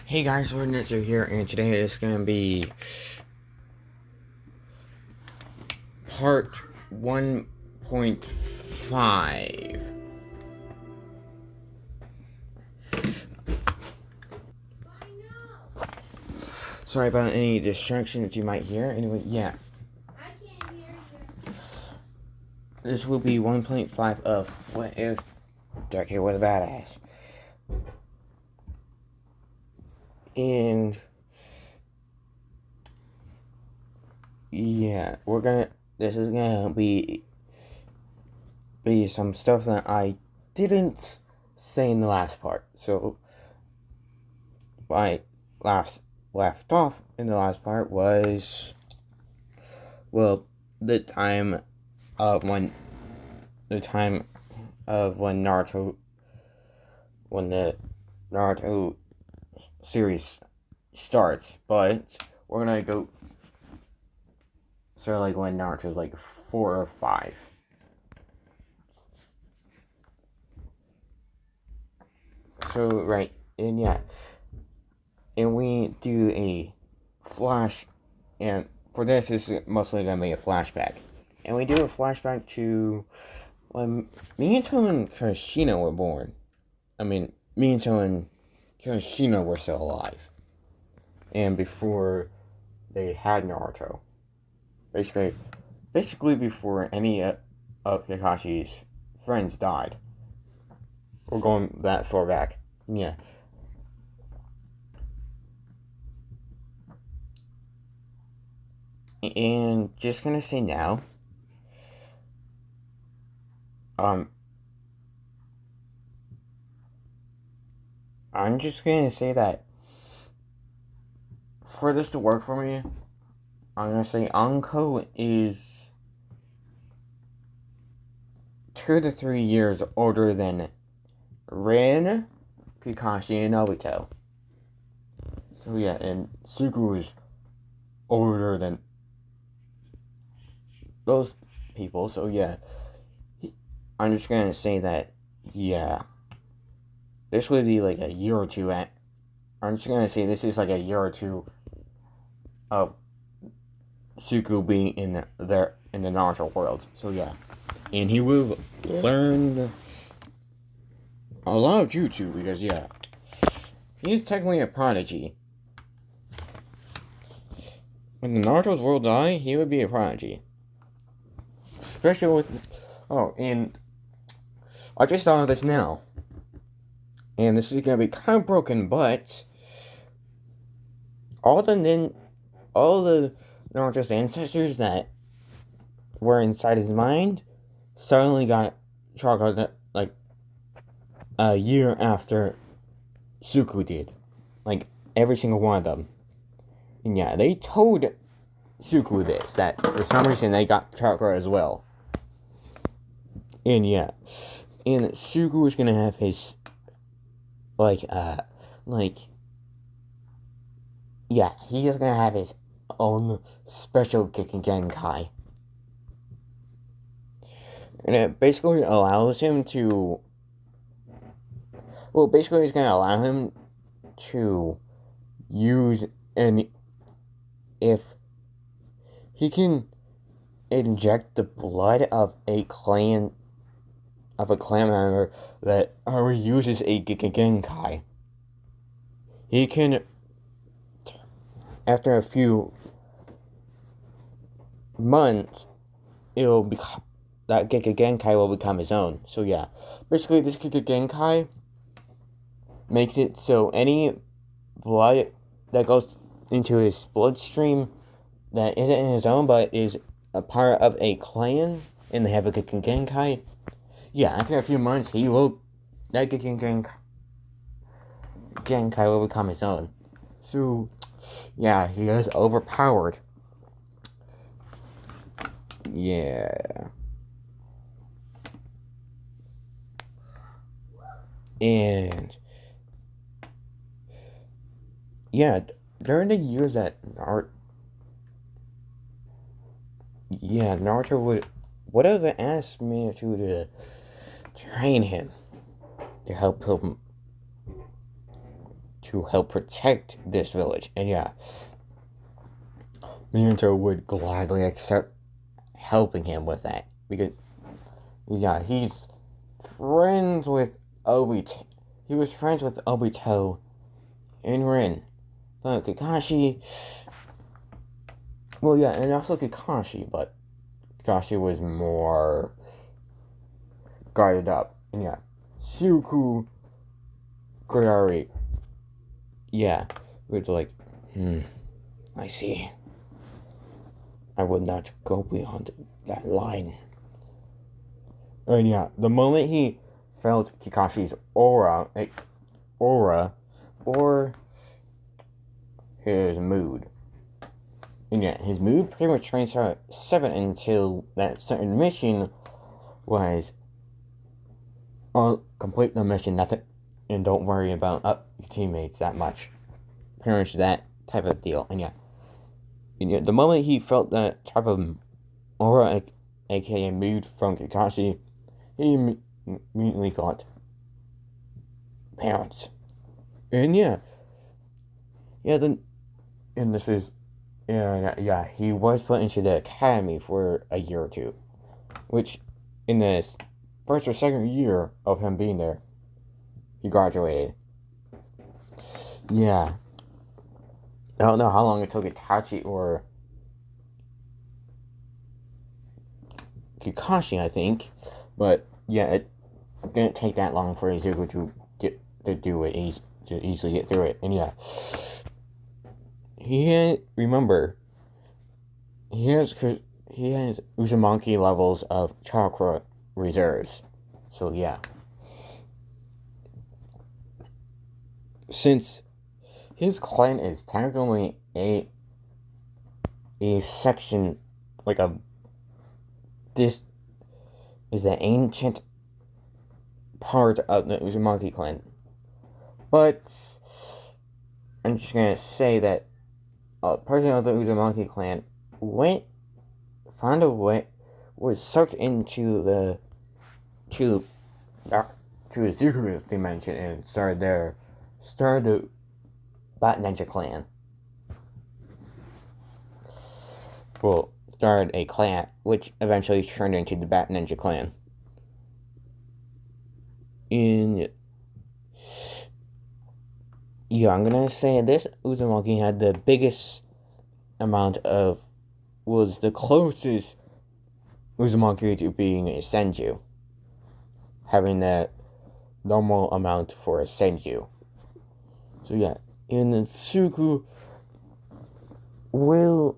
Hey guys, Nitsu here, and today is going to be part 1.5. Sorry about any distractions you might hear. Anyway, yeah. This will be 1.5 of What If Deku was a Badass. And yeah, this is gonna be some stuff that I didn't say in the last part. So I left off in the last part was, well, the time of when Naruto, when the Naruto series starts. But we're gonna go so like when Naruto's like 4 or 5. So right, and yeah, and we do a flash, and for this is mostly gonna be a flashback, and we do a flashback to when Minato and Kirishima were born. I mean, Minato and Kirishima were still alive, and before they had Naruto, basically before any of Kakashi's friends died. We're going that far back, yeah. And just gonna say now, I'm just gonna say that for this to work for me, I'm gonna say Anko is 2 to 3 years older than Rin, Kakashi, and Obito. So yeah, and Suku is older than those people. So yeah, I'm just gonna say that, yeah, this would be like a year or two at. I'm just gonna say this is like a year or two of Suku being in the Naruto world. So yeah, and he will learn a lot of jutsu because yeah, he's technically a prodigy. When the Naruto's world die, he would be a prodigy. Especially with and I just thought of this now, and this is gonna be kind of broken, but all the Naruto's ancestors that were inside his mind suddenly got chakra like a year after Suku did. Like every single one of them. And yeah, they told Suku this, that for some reason they got chakra as well. And yeah. And Suku was gonna have his yeah, he is gonna have his own special kicking Genkai. And it basically allows him to. Well, basically, it's gonna allow him to use, and if he can inject the blood of a clan member that already uses a Genkai, he can, after a few months, it'll become that Genkai will become his own. So yeah, basically this Genkai makes it so any blood that goes into his bloodstream that isn't in his own but is a part of a clan and they have a Genkai, yeah, after a few months that Genkai will become his own. So yeah, he is overpowered. Yeah. And yeah, during the years that Naruto would have asked Minato to train him, to help him to help protect this village. And yeah, Minato would gladly accept helping him with that because yeah, he's friends with Obito. He was friends with Obito and Rin, but Kakashi. Well, yeah, and also Kakashi, but Kakashi was more guarded up. And yeah, Suku Kodari. Yeah, we're like, I see. I would not go beyond that line. And yeah, the moment he felt Kakashi's aura, or his mood. And yeah, his mood pretty much trains out 7 until that certain mission was complete the mission, nothing, and don't worry about your teammates that much. Pretty much that type of deal. And yeah, the moment he felt that type of aura, aka mood from Kakashi, he immediately thought, parents. And yeah, and this is, yeah, he was put into the academy for a year or two, which in this first or second year of him being there, he graduated. Yeah. I don't know how long it took Itachi or Kakashi, I think, but yeah, it didn't take that long for Izuku to do it, to easily get through it. And yeah, remember, he has Uzumaki levels of chakra reserves. So yeah, since his clan is technically a section, like this is an ancient part of the Uzumaki clan. But I'm just gonna say that a person of the Uzumaki clan found a way, was sucked into to Izuku's dimension and started the Bat Ninja clan. Well, started a clan, which eventually turned into the Bat Ninja clan. Yeah, I'm gonna say this Uzumaki had the biggest amount was the closest Uzumaki to being a Senju, having the normal amount for a Senju. So yeah, and Suku will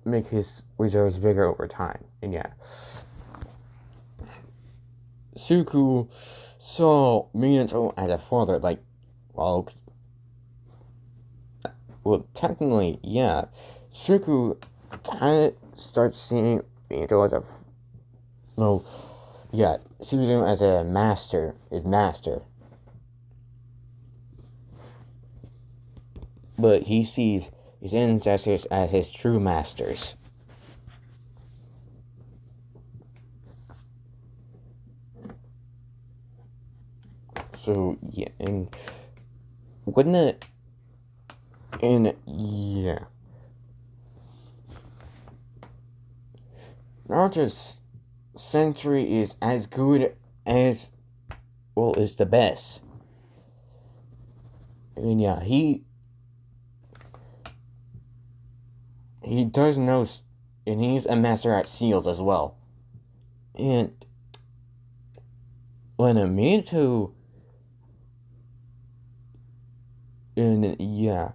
make his reserves bigger over time. And yeah, Suku saw Minato as a father, like, well, technically, yeah, Suku kind of starts seeing Minato as sees him as his master. But he sees his ancestors as his true masters. So yeah, and wouldn't it? And yeah, Naruto's century is as good as, well, is the best. And yeah, he does know, and he's a master at seals as well. And when Minato, and yeah,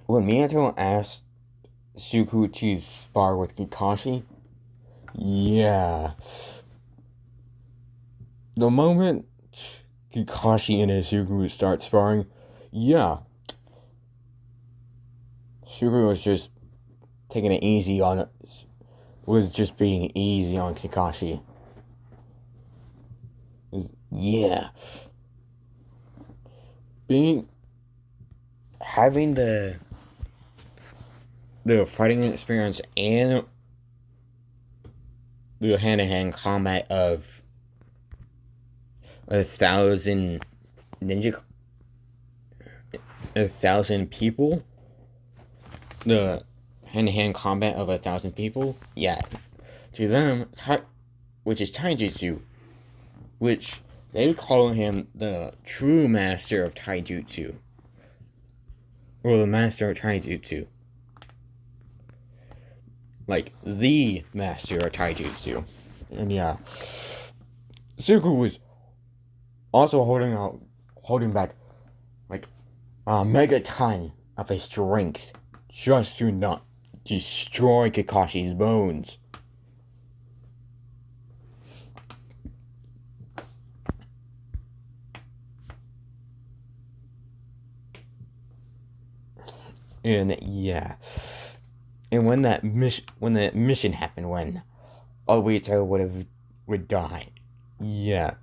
when Minato asked Suku to spar with Kakashi, yeah, the moment Kakashi and Suku start sparring, yeah, Suku was just taking it easy on, was just being easy on Kakashi. Yeah, having the fighting experience and the hand-to-hand combat of 1,000 ninja, 1,000 people, the hand-to-hand combat of 1,000 people, yeah, to them, which is taijutsu, which they would call him the true master of taijutsu, or the master of taijutsu, like the master of taijutsu. And yeah, Suku was also holding back like a megaton of his strength just to not destroy Kakashi's bones. And yeah, and when that mission happened, when Obito would die, yeah,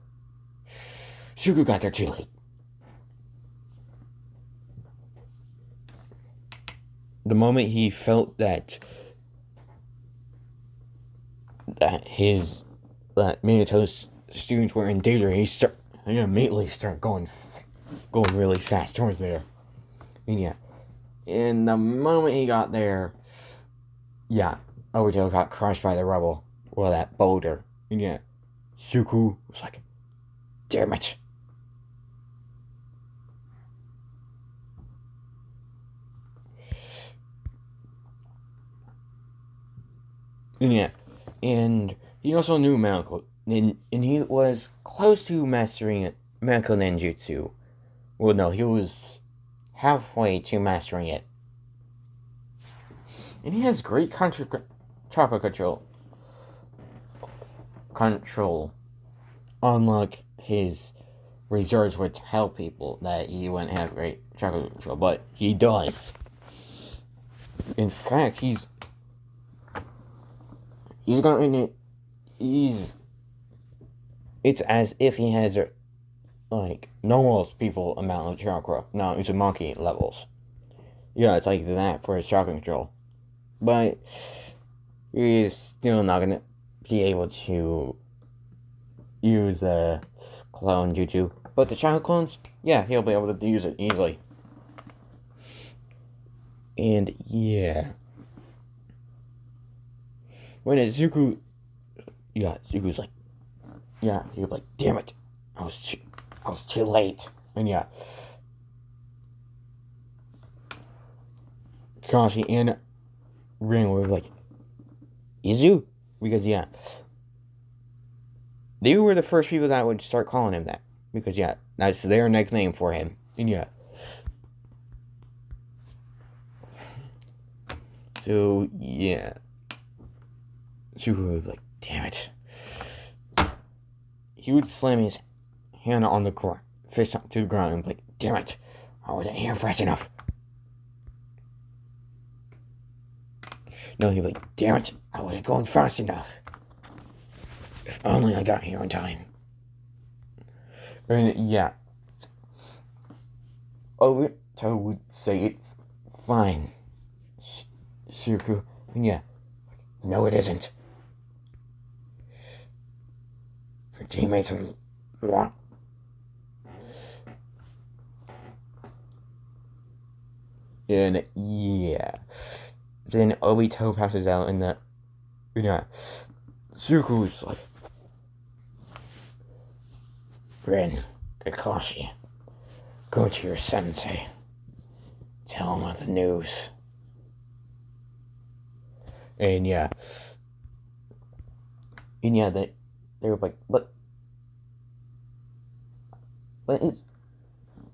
Suku got there too late. The moment he felt that Minato's students were in danger, he immediately started going really fast towards there. And yeah, and the moment he got there, yeah, Obito got crushed by the rubble, or that boulder. And yeah, Suku was like, damn it. And yeah, and he also knew medical, and he was close to mastering medical ninjutsu. Well, no, he was halfway to mastering it. And he has great chakra control. Unlike his reserves would tell people that he wouldn't have great chakra control, but he does. In fact, it's as if he has like normal people amount of chakra. No, it's a monkey levels. Yeah, it's like that for his chakra control. But he's still not gonna be able to use the clone jutsu. But the chakra clones, yeah, he'll be able to use it easily. And yeah, when Zuko, Zuko's like, yeah, he was like, damn it, I was too late. And yeah, Kashi and Rin were like, Izu? Because yeah, they were the first people that would start calling him that. Because yeah, that's their nickname for him. And yeah. So yeah. Zuko was like, damn it. He would slam his hand on the ground, fist to the ground, and be like, damn it, I wasn't here fast enough. No, he'd be like, damn it, I wasn't going fast enough. If only I got here on time. And yeah, Obito would say it's fine, Suku. And yeah, no, it isn't. Your teammates want. And yeah, then Obito passes out, and Zuko's like, Rin, Kakashi, go to your sensei. Tell him of the news. And yeah, they were like, but it's,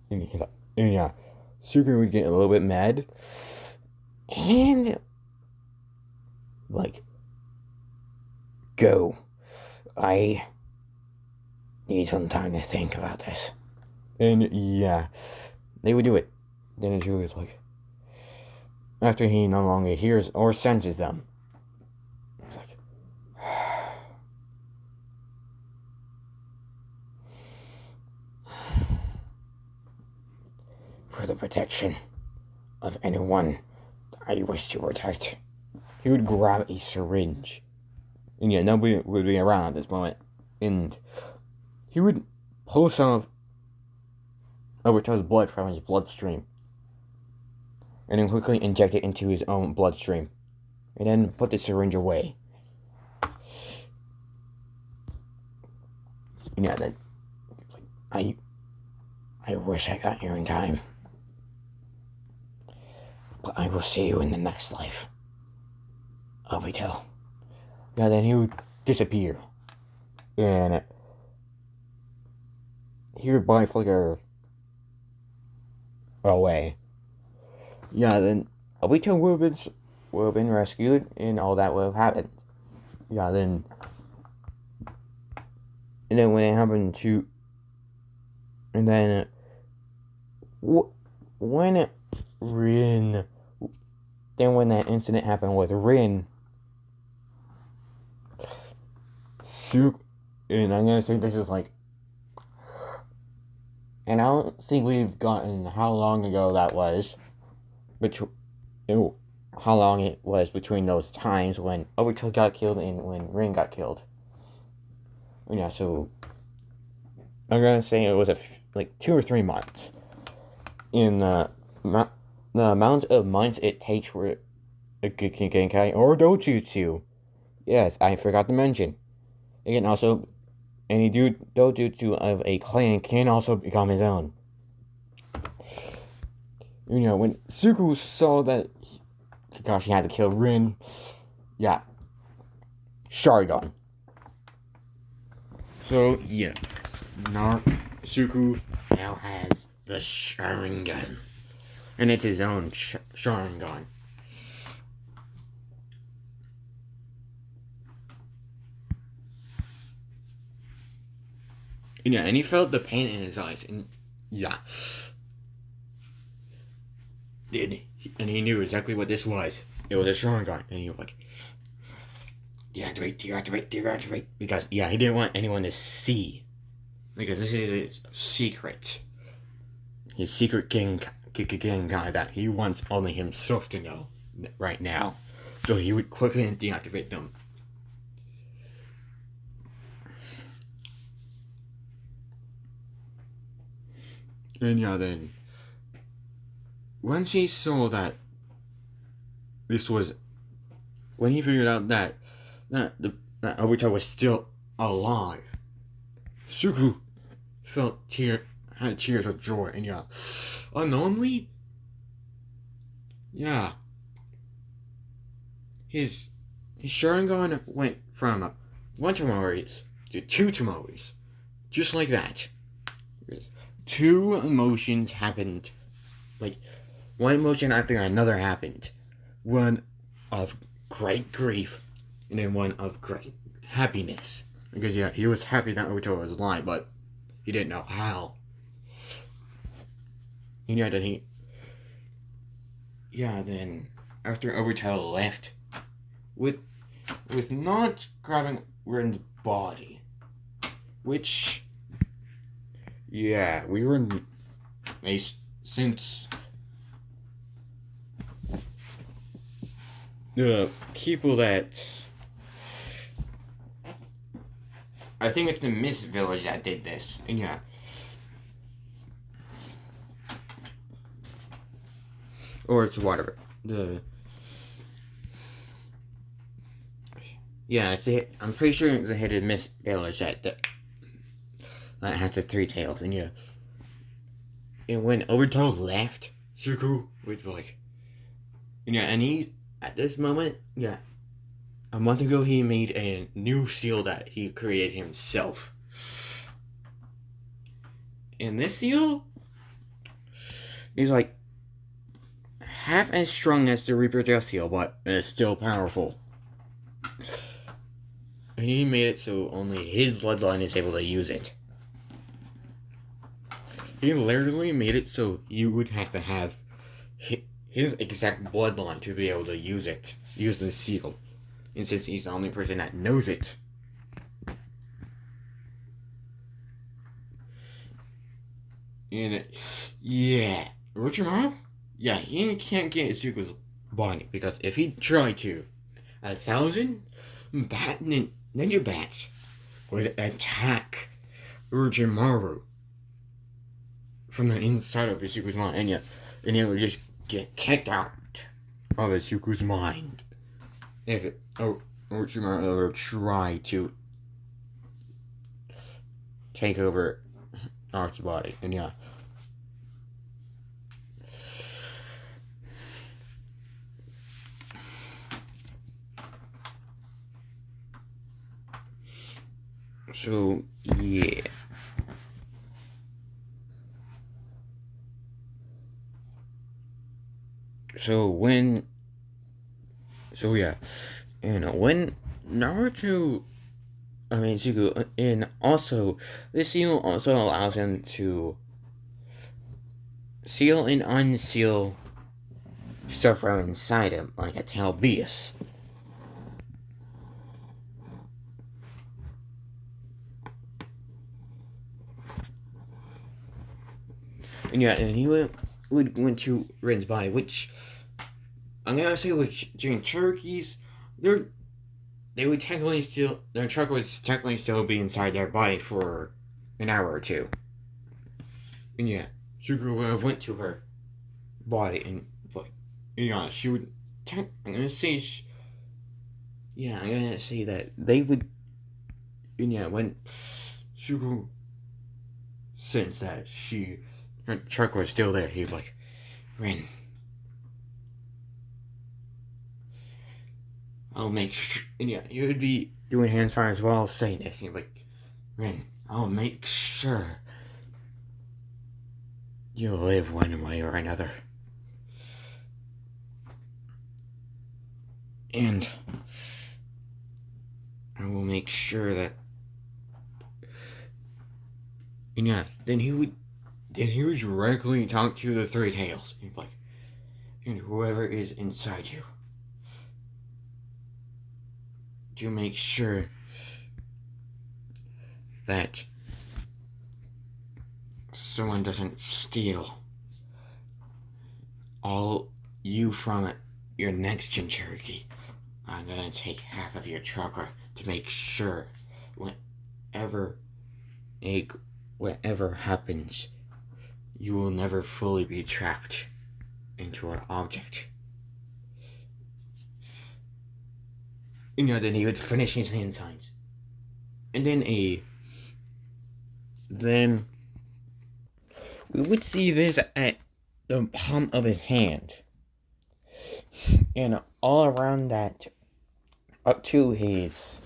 and yeah, Suku would get a little bit mad, and like, go. I need some time to think about this. And yeah, they would do it. Then Zuko was like, after he no longer hears or senses them, it's like, for the protection of anyone I wish to protect. He would grab a syringe. And yeah, nobody would be around at this moment. And he would pull some of Obito's blood from his bloodstream, and then quickly inject it into his own bloodstream, and then put the syringe away. Yeah, then I wish I got here in time, but I will see you in the next life, Obito. Yeah, then he would disappear, and he would body flicker away. Yeah, then Obito would have been rescued, and all that would have happened. Yeah, then. And then when it happened to. And then. When Rin. Then when that incident happened with Rin. And I'm gonna say this is like. And I don't think we've gotten how long ago that was. How long it was between those times when Obito got killed and when Rin got killed. Yeah, so I'm gonna say it was like 2 or 3 months. In the amount of months it takes for a Genkai or Dojutsu. Yes, I forgot to mention. It can also, any Dojutsu of a clan can also become his own. When Suku saw that Kakashi had to kill Rin, yeah, Sharingan. So, yeah, Suku now has the Sharingan. And it's his own Sharingan. Yeah, and he felt the pain in his eyes, and yeah. And he knew exactly what this was. It was a Sharingan, and he was like, deactivate. Because, yeah, he didn't want anyone to see. Because this is his secret. His secret Genkai that he wants only himself to know right now. So he would quickly deactivate them. And yeah, then once he saw that this was, when he figured out that Obito was still alive, Suku had tears of joy, and yeah, unknowingly, yeah, his Sharingan went from 1 Tomoris to 2 Tomoris, just like that. 2 emotions happened, like, one emotion after another happened. One of great grief, and then one of great happiness. Because, yeah, he was happy that Obito was alive, but he didn't know how. And yeah, then after Obito left, with not grabbing Rin's body, which, yeah, we were since the people that, I think it's the Mist Village that did this, and yeah. Or it's whatever. I'm pretty sure it's a hidden Mist Village that has the 3 tails, and yeah. And when Obito left, Suku was like, yeah, and he, at this moment, yeah, a month ago he made a new seal that he created himself. And this seal is like half as strong as the Reaper Death seal, but it's still powerful. And he made it so only his bloodline is able to use it. He literally made it so you would have to have his exact bloodline to be able to use the seal. And since he's the only person that knows it. And, yeah, Orochimaru? Yeah, he can't get Izuku's body, because if he tried to, 1,000 ninja bats would attack Orochimaru from the inside of Izuku's mind, and it would just get kicked out of Izuku's mind if it Orochimaru ever tried to take over Naruto's body. And yeah. So, yeah. And when Naruto, Izuku, and also, this seal also allows him to seal and unseal stuff from inside him, like a Talbius. And yeah, and he would went to Rin's body, which I'm gonna say was during turkeys, they would technically still, their truck would technically still be inside their body for an hour or two. And yeah, Sugar would have went to her body she would. I'm gonna say that they would. And yeah, when Sugar sensed that her truck was still there, he was like, Rin, I'll make sure. And yeah, you would be doing hand signs while saying this. And you're like, Rin, I'll make sure you live one way or another. And I will make sure that. And yeah, then he would directly talk to the Three Tails. He'd be like, and whoever is inside you, to make sure that someone doesn't steal all you from your next Jinchuriki. I'm gonna take half of your chakra to make sure whatever happens, you will never fully be trapped into an object. And then he would finish his hand signs. And then we would see this at the palm of his hand. And all around that, up to his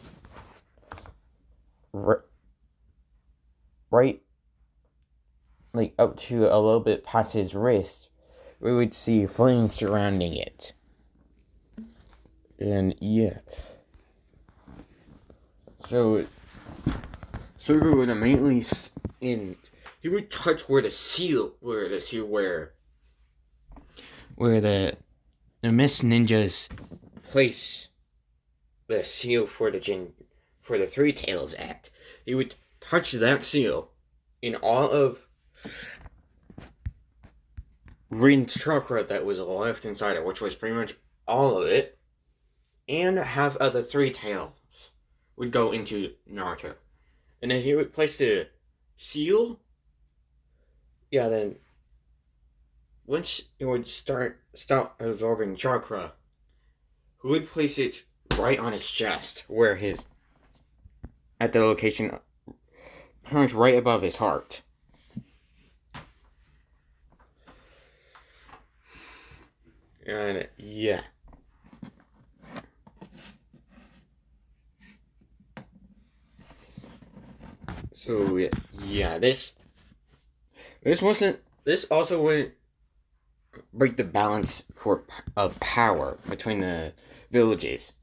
right, like up to a little bit past his wrist, we would see flames surrounding it. And yeah. So Sugar would immediately, he would touch where the Mist Ninjas place the seal for the Three Tails Act. He would touch that seal in all of Rin's chakra that was left inside it, which was pretty much all of it, and half of the Three Tails would go into Naruto. And then he would place the seal. Yeah, then once it would stop absorbing chakra, he would place it right on his chest, at the location, right above his heart. And yeah. So yeah, this also wouldn't break the balance of power between the villages,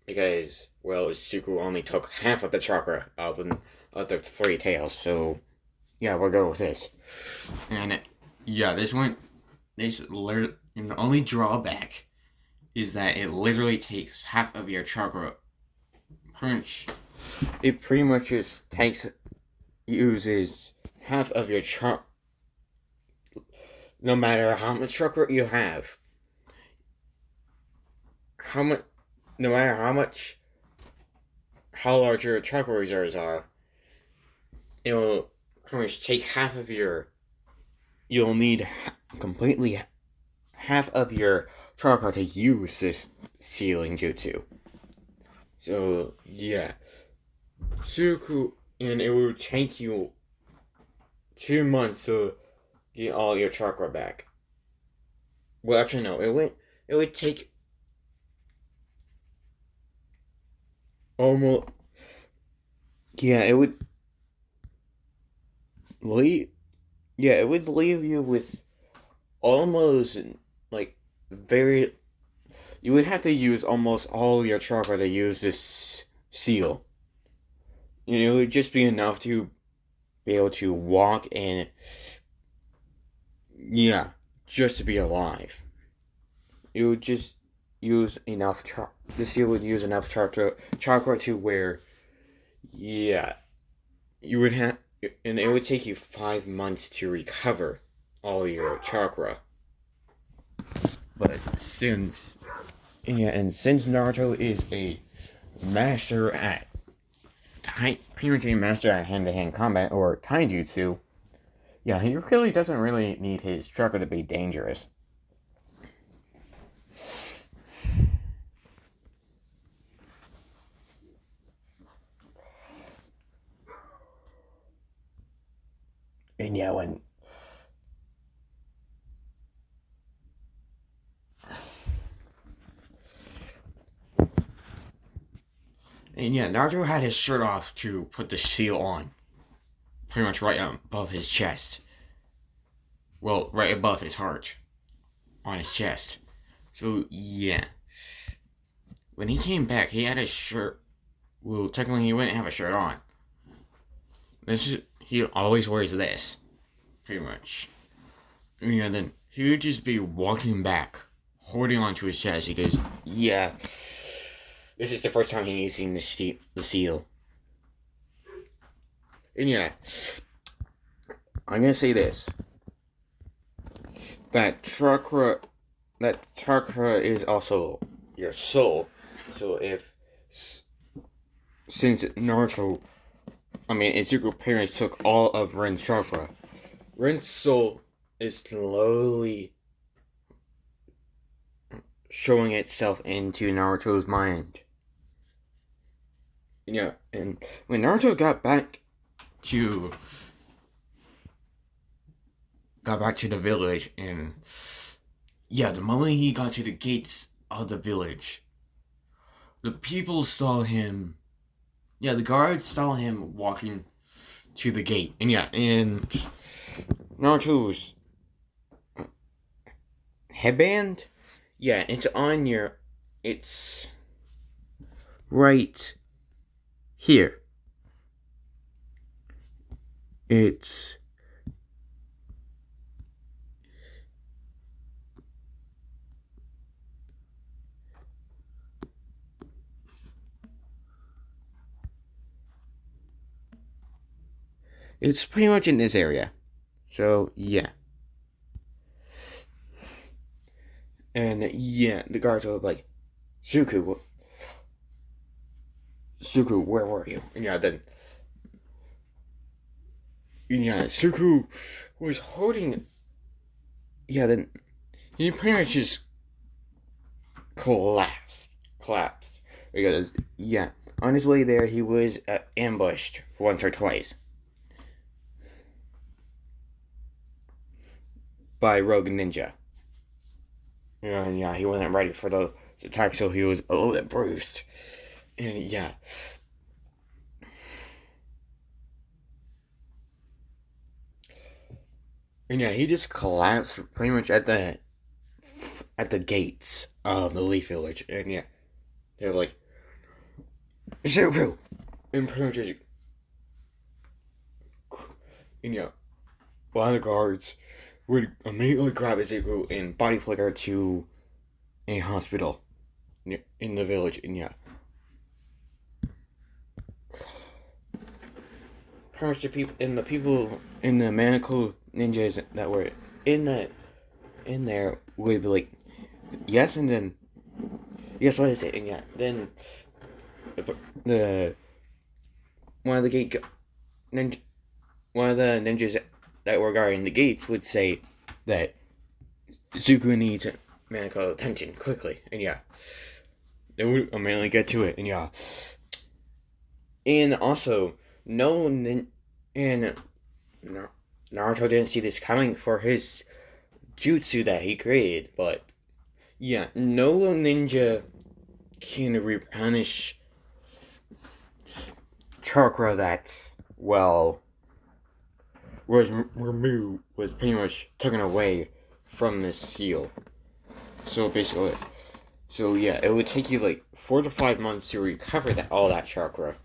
because Izuku only took half of the chakra of the Three Tails. So yeah, we'll go with this. And yeah, and the only drawback is that it literally takes half of your chakra punch. It pretty much just uses half of your chakra. No matter how much chakra you have, no matter how large your chakra reserves are, it will pretty much take half of your you'll need completely half of your chakra to use this sealing jutsu. So yeah, Suku, and it will take you 2 months to get all your chakra back. Well, actually, no, it would take almost. Yeah, it would leave. Yeah, it would leave you with almost like very. You would have to use almost all your chakra to use this seal. It would just be enough to be able to walk and, yeah, just to be alive. It would just use enough the seal would use enough chakra to where, yeah, you would have, and it would take you 5 months to recover all your chakra. But since Naruto is a master at pretty much a master at hand-to-hand combat or taijutsu, yeah, he really doesn't really need his chakra to be dangerous. And yeah, Naruto had his shirt off to put the seal on, pretty much right above his chest. Well, right above his heart, on his chest. So yeah, when he came back, he had his shirt. Well, technically, he wouldn't have a shirt on. He always wears this, pretty much. Yeah, then he would just be walking back, holding onto his chest because, yeah, this is the first time he's seen the seal. And yeah, I'm gonna say this: that chakra is also your soul. So since Izuku's parents took all of Ren's chakra, Ren's soul is slowly showing itself into Naruto's mind. Yeah, and when Naruto got back to the village, and yeah, the moment he got to the gates of the village, the people saw him. Yeah, the guards saw him walking to the gate, and yeah, and Naruto's headband, yeah, it's right here. It's pretty much in this area. So yeah. And yeah, the guards were like, Suku, where were you? And yeah, then Suku was holding. Yeah, then he pretty much just collapsed because yeah, on his way there he was ambushed once or twice by Rogue Ninja. And yeah, he wasn't ready for those attacks, so he was a little bit bruised. And yeah. And yeah, he just collapsed pretty much at the gates of the Leaf Village. And yeah, they were like, Zuko! And pretty much just, and yeah, one of the guards would immediately grab Zuko and body flicker to a hospital in the village. And yeah, pretty much the people in the manacled ninjas that were in there would be like, yes, and then yes, what is it? And yeah, then the one of the ninjas that were guarding the gates would say that Zuko needs medical attention quickly, and yeah, they would immediately get to it, and yeah. And also, no, and Naruto didn't see this coming for his jutsu that he created, but yeah, no ninja can replenish chakra that's, well, was removed, was pretty much taken away from this seal. So basically, so yeah, it would take you like 4 to 5 months to recover all that chakra.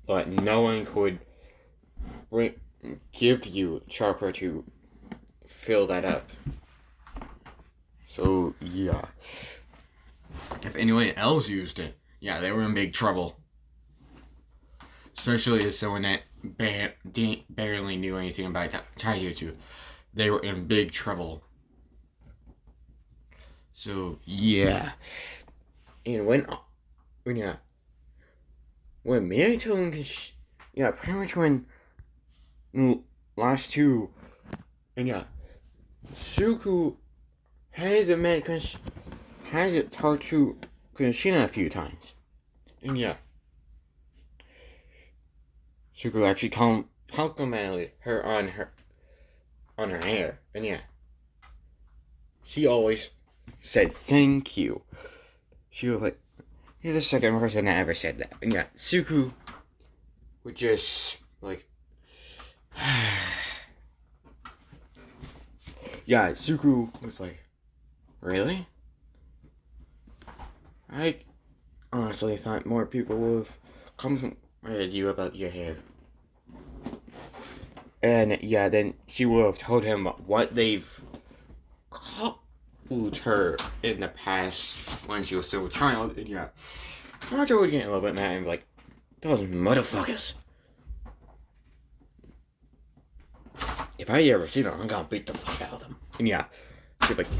But no one could give you chakra to fill that up. So yeah, if anyone else used it, yeah, they were in big trouble. Especially as someone that barely knew anything about taijutsu, they were in big trouble. So yeah, and when Minato and pretty much when last two, and yeah, Suku has talked to Kushina a few times, and yeah, Suku actually complimented her on her hair, and yeah, she always said thank you. She was like, you're the second person that ever said that, and yeah, Suku would just like. Yeah, Suku was like, really? I honestly thought more people would have complimented you about your hair. And yeah, then she would have told him what they've called her in the past when she was still a child. And yeah, Naruto would get a little bit mad and be like, those motherfuckers. If I ever see them, I'm gonna beat the fuck out of them. And yeah, she'd be like,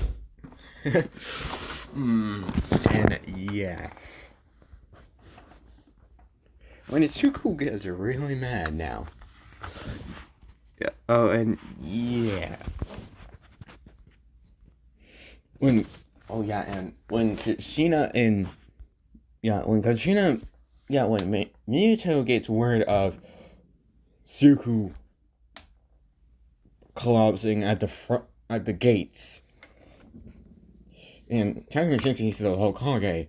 and yeah. When Itsuko gets really mad now. Yeah. Oh, and yeah. When Kushina and when Minato gets word of Suku collapsing at the gates, and Takumi Shinji to the Hokage,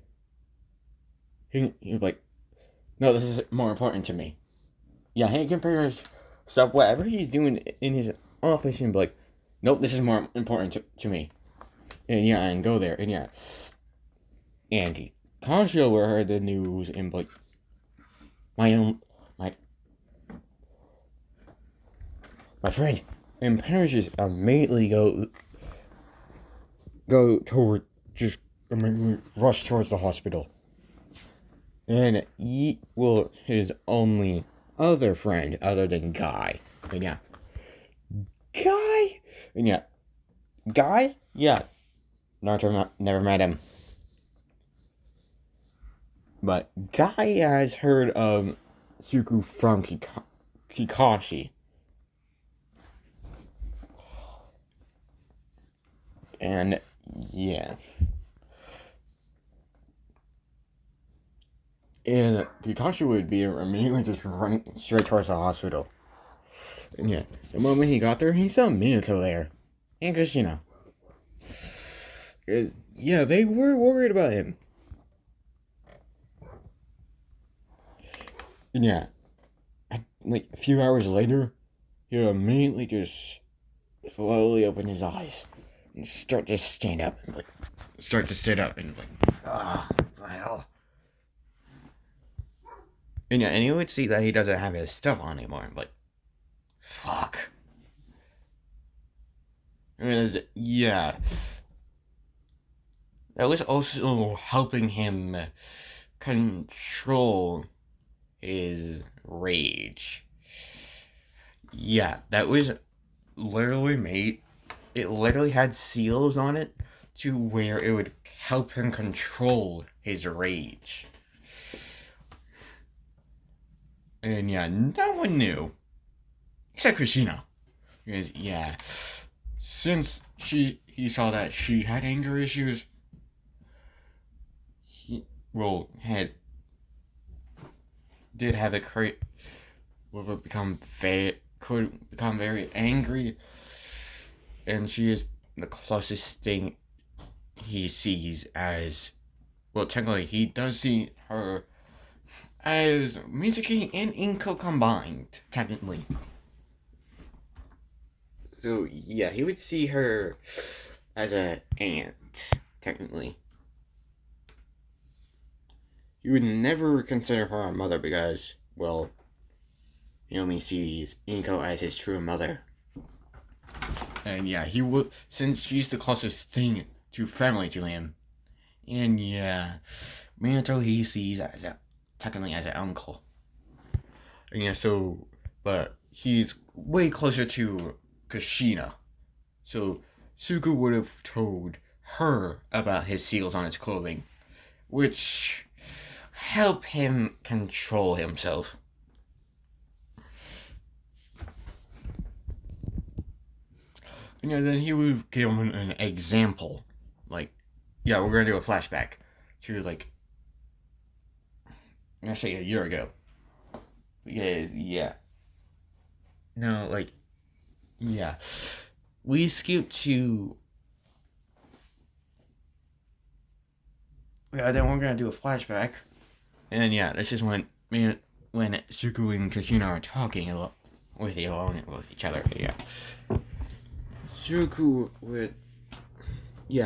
he'd be like, no, this is more important to me. Yeah, he compares stuff, whatever he's doing in his office, and be like, nope, this is more important to me. And yeah, and go there, and yeah. And Kanshio heard the news, and be like, my friend, and parents just immediately go toward, just immediately rush towards the hospital. And his only other friend other than Guy. And yeah. Guy? And yeah. Guy? Yeah. Naruto never met him. But Guy has heard of Suku from Kakashi. And yeah. And Kakashi would be immediately just running straight towards the hospital. And yeah, the moment he got there, he saw Minato there. And Kushina. Because, yeah, they were worried about him. And yeah, like a few hours later, he would immediately just slowly open his eyes and start to stand up and start to sit up and what the hell? And yeah, and you would see that he doesn't have his stuff on anymore. But fuck. And yeah, that was also helping him control his rage. Yeah, that was literally made. It literally had seals on it to where it would help him control his rage. And yeah, no one knew. Except Kushina. Because yeah, since he saw that she had anger issues, he well had did have a create would become could become very angry, and she is the closest thing he sees as well. Technically, he does see her as Mizuki and Inko combined. Technically, so yeah, he would see her as an aunt. Technically, he would never consider her a mother because, well, he only sees Inko as his true mother. And yeah, he would, since she's the closest thing to family to him. And yeah, Minato he sees as technically as an uncle. And yeah, so, but he's way closer to Kushina. So Suku would have told her about his seals on his clothing, which help him control himself. Then he would give him an example. Like, yeah, we're gonna do a flashback to like, I'm gonna say a year ago. Because yeah, no, like, yeah, we skipped to. Yeah, then we're gonna do a flashback, and yeah, this is when Suku and Kushina are talking a lot with each other. Yeah, Suku with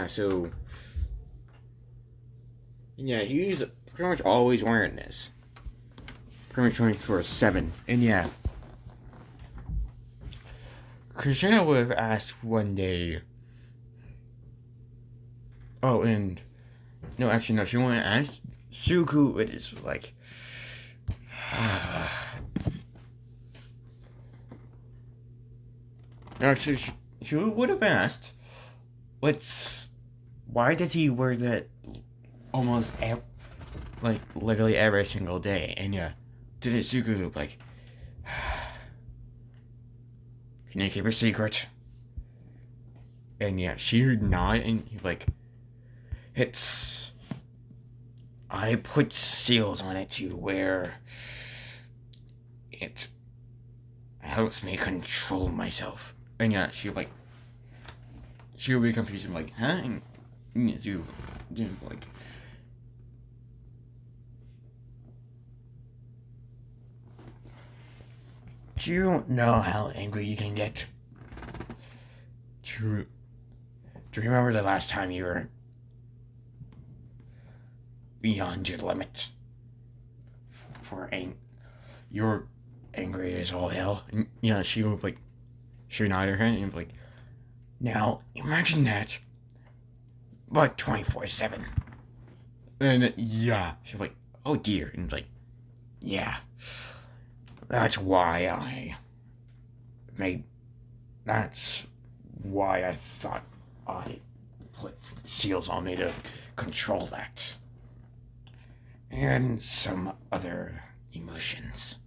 so yeah, he's pretty much always wearing this. Pretty much 24/7. And yeah. Kushina would have asked one day. Oh, and no, actually no, she wouldn't ask. Suku it is like no, she would have asked, why does he wear that almost like literally every single day? And yeah, did it Suku like, can you keep a secret? And yeah, she would nod and he like, I put seals on it to where it helps me control myself. And yeah, she would be confused and like, huh? And you like, do you know how angry you can get? Do you remember the last time you were beyond your limit? You're angry as all hell. And yeah, she would like, she nodded her head and like, now imagine that, but 24/7. And yeah, she's like, oh dear, and like, yeah, that's why I thought I put seals on me to control that. And some other emotions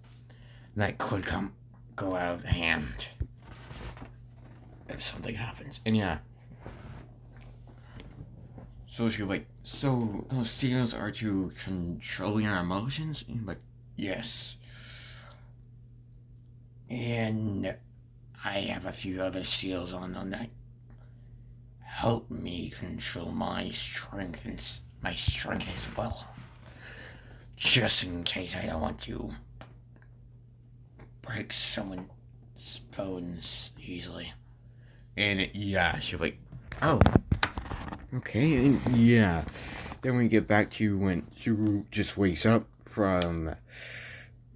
that could go out of hand if something happens. And yeah. So she like, so those seals are to control your emotions? And like, yes. And I have a few other seals on them that help me control my strength as well. Just in case I don't want to break someone's bones easily. And yeah, she's like, oh, okay, and yeah. Then we get back to when Sugu just wakes up from,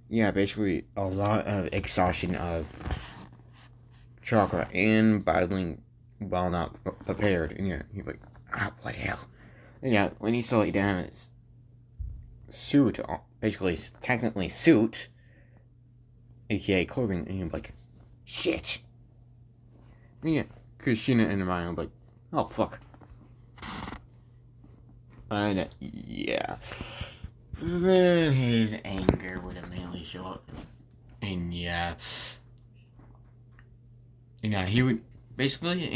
basically a lot of exhaustion of chakra and battling while not prepared. And yeah, he's like, what the hell? And yeah, when he saw it down, his suit, basically, technically suit, aka clothing, and he's like, shit. And yeah, Kushina and Ryan are like, oh fuck. And yeah. Then his anger would immediately show up. And yeah. he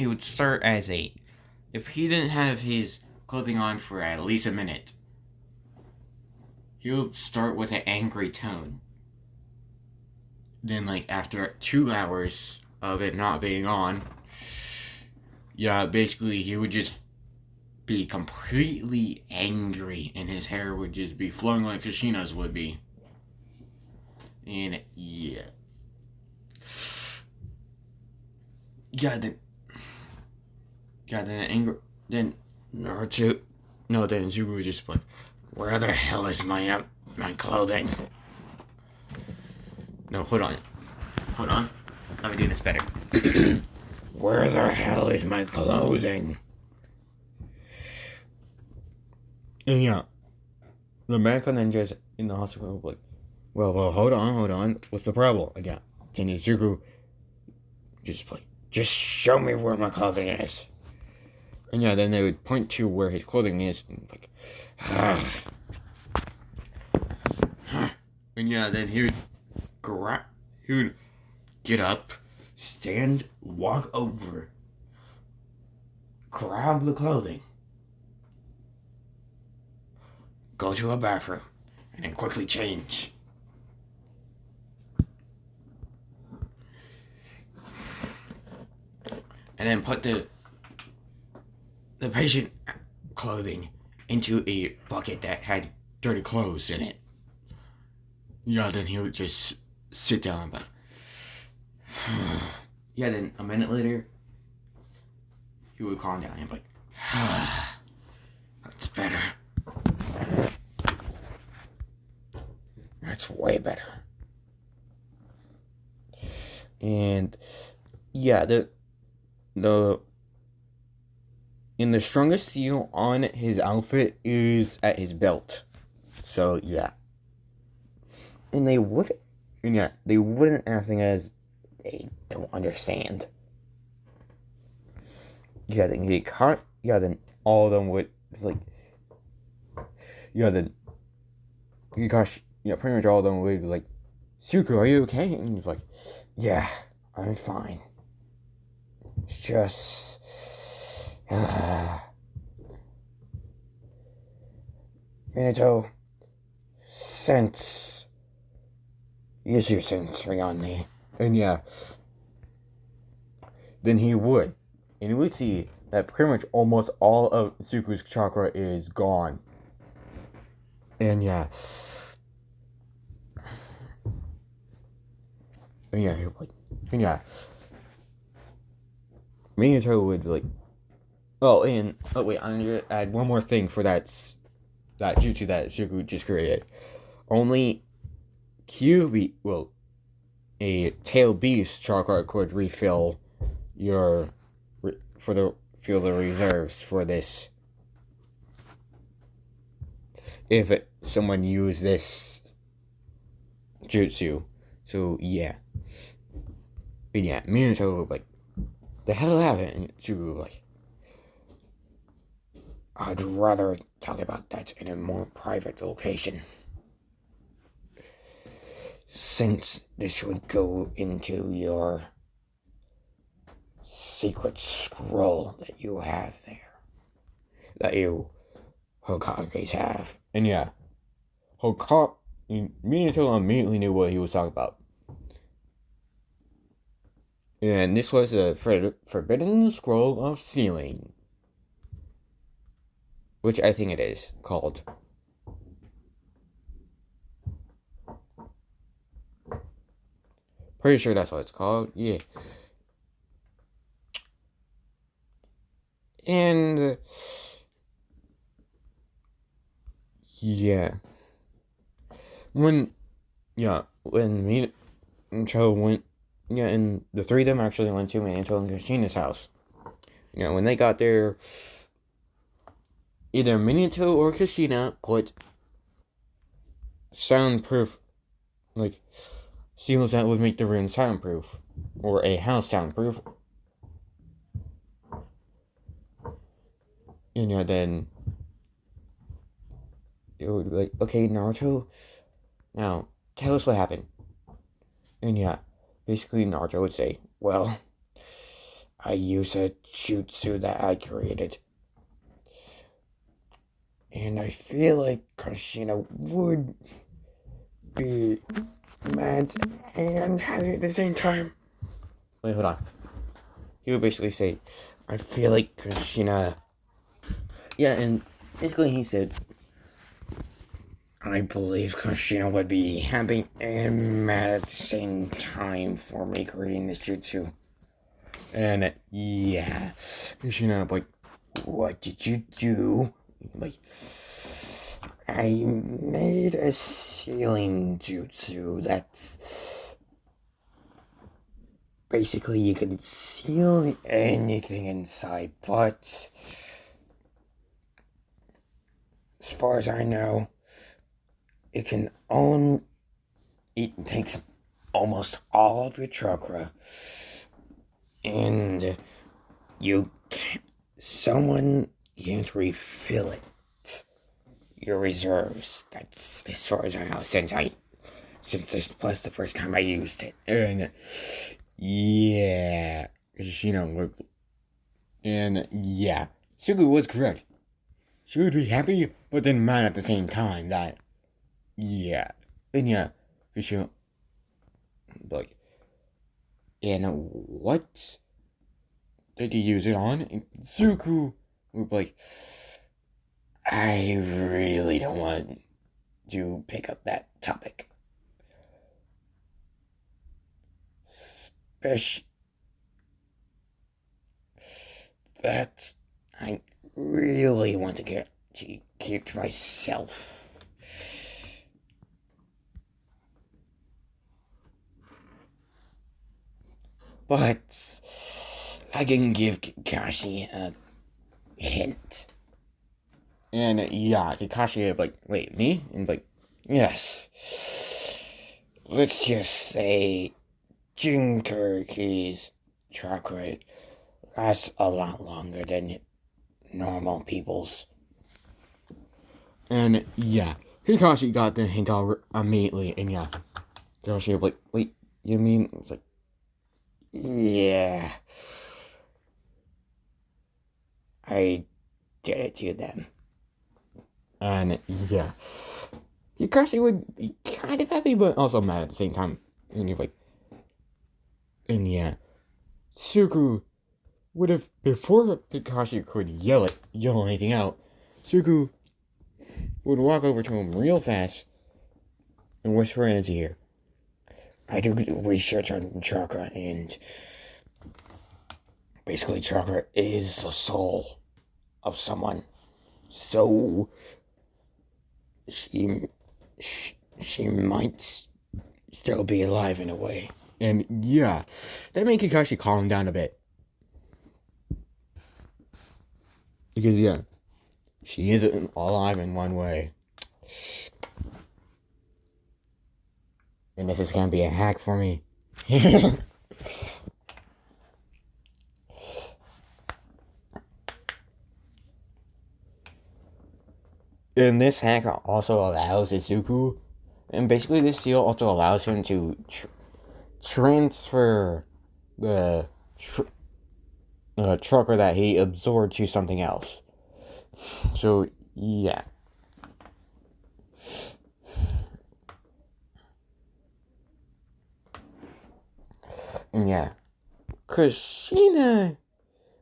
would start as a, if he didn't have his clothing on for at least a minute, he would start with an angry tone. Then, like, after 2 hours of it not being on, yeah, basically he would just be completely angry and his hair would just be flowing like Kushina's would be. And yeah. Yeah, then. Yeah, then anger. Then Naruto. No, then Zuko would just like, where the hell is my clothing? No, hold on. Hold on. Let me do this better. Where the hell is my clothing? And yeah, the medical ninjas in the hospital were like, well, hold on. What's the problem? And yeah, then Izuku just show me where my clothing is. And yeah, then they would point to where his clothing is, and like, and yeah, then he would get up, stand, walk over, grab the clothing, go to a bathroom, and then quickly change. And then put the patient clothing into a bucket that had dirty clothes in it. Yeah, then he would just sit down and be like, yeah, then a minute later, he would calm down and be like, that's better. That's way better. And yeah, the strongest seal on his outfit is at his belt. So yeah. And they wouldn't acting as they don't understand. Yeah, then he caught. Yeah, then all of them would like. Yeah, then he caught. Yeah, pretty much all of them would be like, Suku, are you okay? And he's like, yeah, I'm fine. It's just. Minato, use your sensory on me. And yeah, then he would. And you would see that pretty much almost all of Zuko's chakra is gone. And yeah. And yeah, Minato would like. Oh, and wait, I'm gonna add one more thing for that jutsu that Zuko just created. Only a tail beast chakra could refill the reserves for this. If someone used this jutsu, so yeah. But yeah, Minato would like, the hell happened? And Zuko would like, I'd rather talk about that in a more private location. Since this would go into your secret scroll that you have there. That you Hokages have. And yeah, Minato immediately knew what he was talking about. And this was a Forbidden Scroll of Sealing. Which I think it is called. Pretty sure that's what it's called. Yeah. And yeah. When Minato went, and the three of them actually went to Minato and Kushina's house. When they got there, either Minato or Kushina put soundproof, like, seals that would make the room soundproof, or a house soundproof. And then it would be like, okay, Naruto, now tell us what happened. And yeah, basically Naruto would say, well, I use a jutsu that I created. And I feel like Kashina would be mad and happy at the same time. Wait, hold on. He would basically say, I feel like Kashina. Yeah, and basically he said, I believe Kashina would be happy and mad at the same time for me creating this jutsu. And yeah, Kashina, like, what did you do? Like, I made a sealing jutsu that's basically you can seal anything inside, but as far as I know, it takes almost all of your chakra, and someone can't refill it. Your reserves. That's as far as I know, since this was the first time I used it. And yeah, and yeah, Sugu was correct. She would be happy, but then mad at the same time. Yeah, and yeah, Kashina, like, and what did you use it on? And Suku would be like, I really don't want to pick up that topic. Especially that I really want to keep to myself. But I can give Kakashi a hint. And yeah, Kakashi would be like, wait, me? And like, yes. Let's just say Jinchuriki's chakra lasts a lot longer than normal people's. And yeah, Kakashi got the hint immediately, and yeah, Kakashi would be like, wait, you mean? It's like, yeah. I did it to them. And yeah, Kakashi would be kind of happy, but also mad at the same time. And you're like, and yeah, Suku would have, before Kakashi could yell anything out, Suku would walk over to him real fast and whisper in his ear, I do research on chakra, and basically chakra is the soul of someone. So she might still be alive in a way. And yeah, that made Kakashi calm down a bit. Because yeah, she is alive in one way. And this is gonna be a hack for me. And this hack also allows Izuku, and basically this seal also allows him to transfer the chakra that he absorbed to something else. So yeah. And yeah, Kushina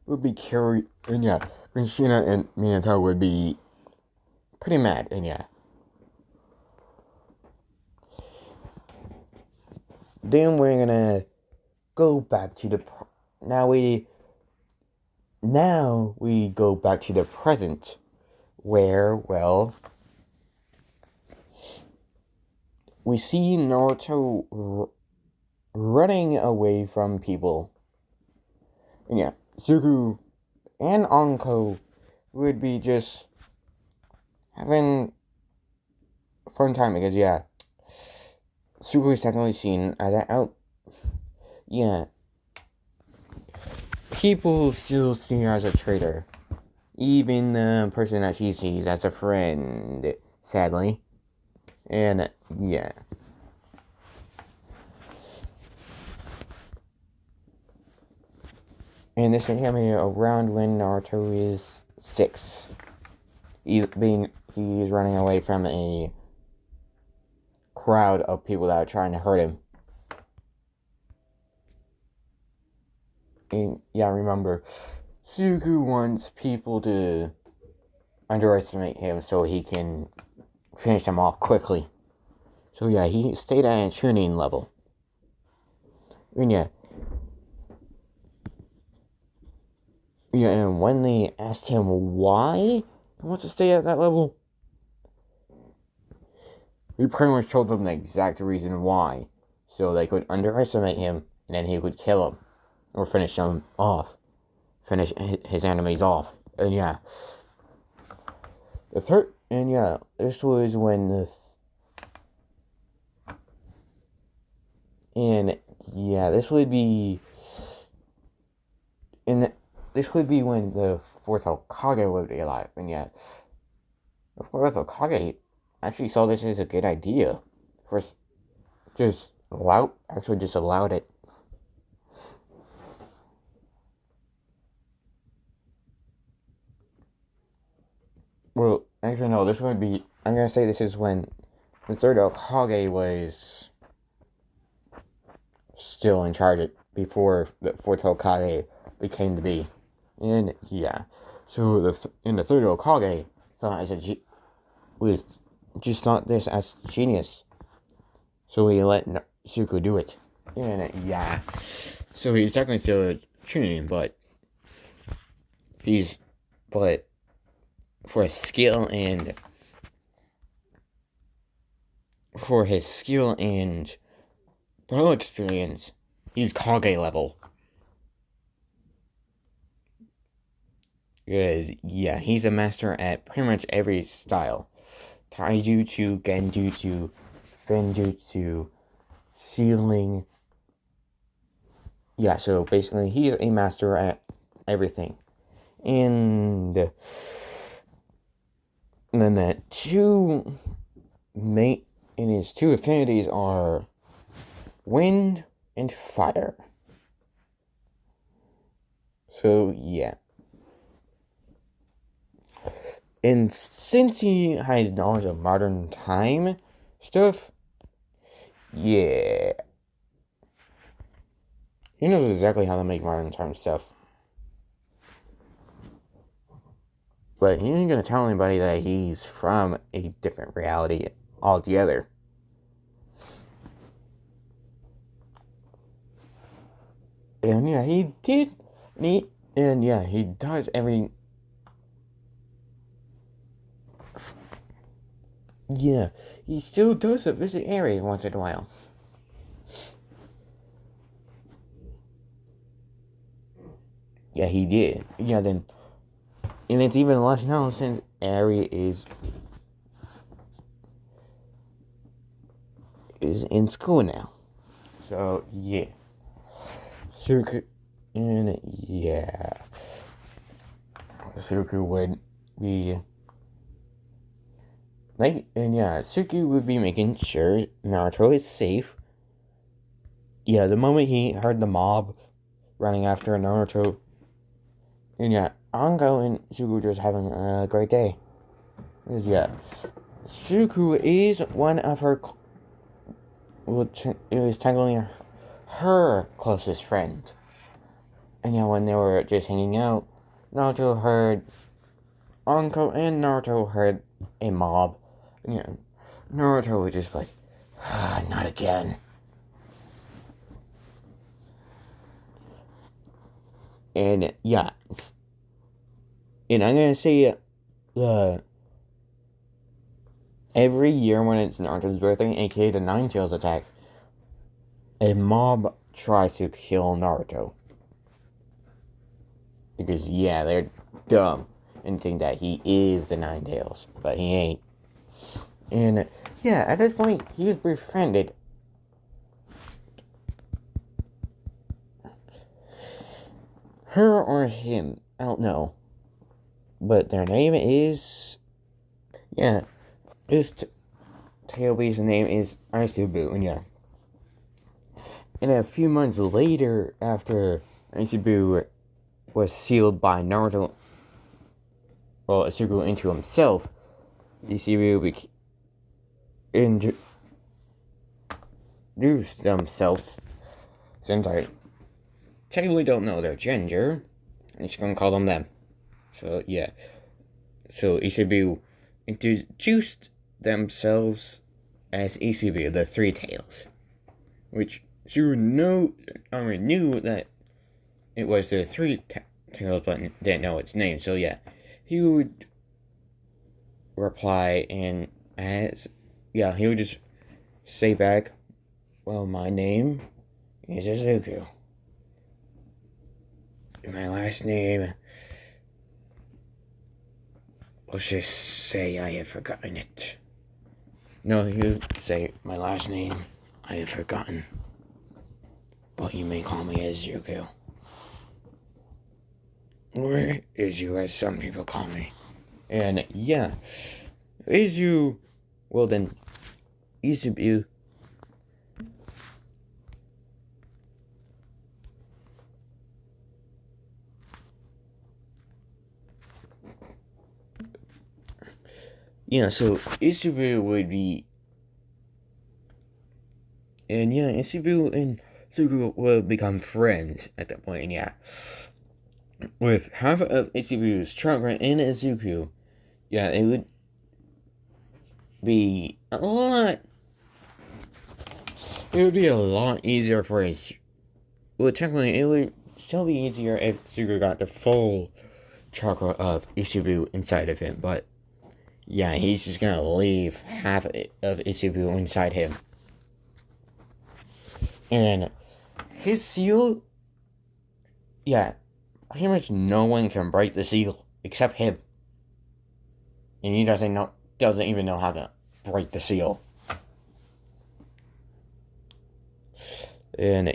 would be carried, and yeah, Kushina and Minato would be pretty mad, and yeah. Then we're gonna go back to now we go back to the present, where, well, we see Naruto running away from people. And yeah, Zuko and Anko would be just having a fun time because, yeah, Zuko is technically seen as yeah, people still see her as a traitor. Even the person that she sees as a friend, sadly. And yeah. And this can be around when Naruto is 6. He's running away from a crowd of people that are trying to hurt him. And yeah, remember, Suku wants people to underestimate him so he can finish them off quickly. So yeah, he stayed at a tuning level. And yeah, and when they asked him why he wants to stay at that level, he pretty much told them the exact reason why. So they could underestimate him, and then he could kill him. Or finish him off. Finish his enemies off. And yeah. This was when this... And yeah, this would be when the 4th Hokage would be alive. And yeah, the 4th Hokage actually saw this as a good idea. First, just allowed it. Well, actually no, I'm gonna say this is when the 3rd Hokage was still in charge before the 4th Hokage became to be. And yeah, so the 3rd Hokage thought this as genius, so he let Suku do it. And yeah, so he's technically still a Chunin, but for his skill and pro experience, he's Kage level. Because, yeah, he's a master at pretty much every style. Taijutsu, Genjutsu, Fenjutsu, Sealing. Yeah, so basically he's a master at everything. And then his two affinities are wind and fire. So, yeah. And since he has knowledge of modern time stuff, yeah. He knows exactly how to make modern time stuff. But he ain't gonna tell anybody that he's from a different reality altogether. And yeah, he did. He does every... Yeah, he still does visit area once in a while. Yeah, he did. Yeah, then... And it's even less known since Ari is in school now. So, yeah. Suku... And, yeah. Suku would be... Suki would be making sure Naruto is safe. Yeah, the moment he heard the mob running after Naruto, and yeah, Anko and Suku just having a great day. Because yeah, Suku is one of her, is technically her closest friend. And yeah, when they were just hanging out, Anko and Naruto heard a mob. And yeah, Naruto was just like, not again. And yeah, and I'm gonna say, every year when it's Naruto's birthday, aka the Nine Tails attack, a mob tries to kill Naruto. Because yeah, they're dumb and think that he is the Nine Tails, but he ain't. And yeah, at this point, he's befriended. Her or him, I don't know. But their name is... Yeah, this Tailbee's name is Isubu, and yeah. And a few months later, after Isubu was sealed by Naruto, well, Asuku into himself, Ichibu introduced themselves. Since I technically don't know their gender, I'm just gonna call them them. So yeah. So Ichibu introduced themselves as Ichibu, the Three Tails, which Zuru already knew that it was the Three Tails, but didn't know its name. So yeah, he would reply and he would just say back, "Well, my name is Izuku. My last name, let's just say I have forgotten it." No, he would say, "My last name, I have forgotten, but you may call me Izuku. Or Izu, as some people call me." And yeah, Izu, well then, Izubu, so Izubu would be, and Izubu and Suku will become friends at that point, and with half of Izubu's chakra in Izuku, it would be a lot. It would be a lot easier for his. Well, technically, it would still be easier if Suku got the full chakra of Izubu inside of him, but he's just gonna leave half of Izubu inside him. And his seal, pretty much no one can break the seal except him. And he doesn't even know how to break the seal. And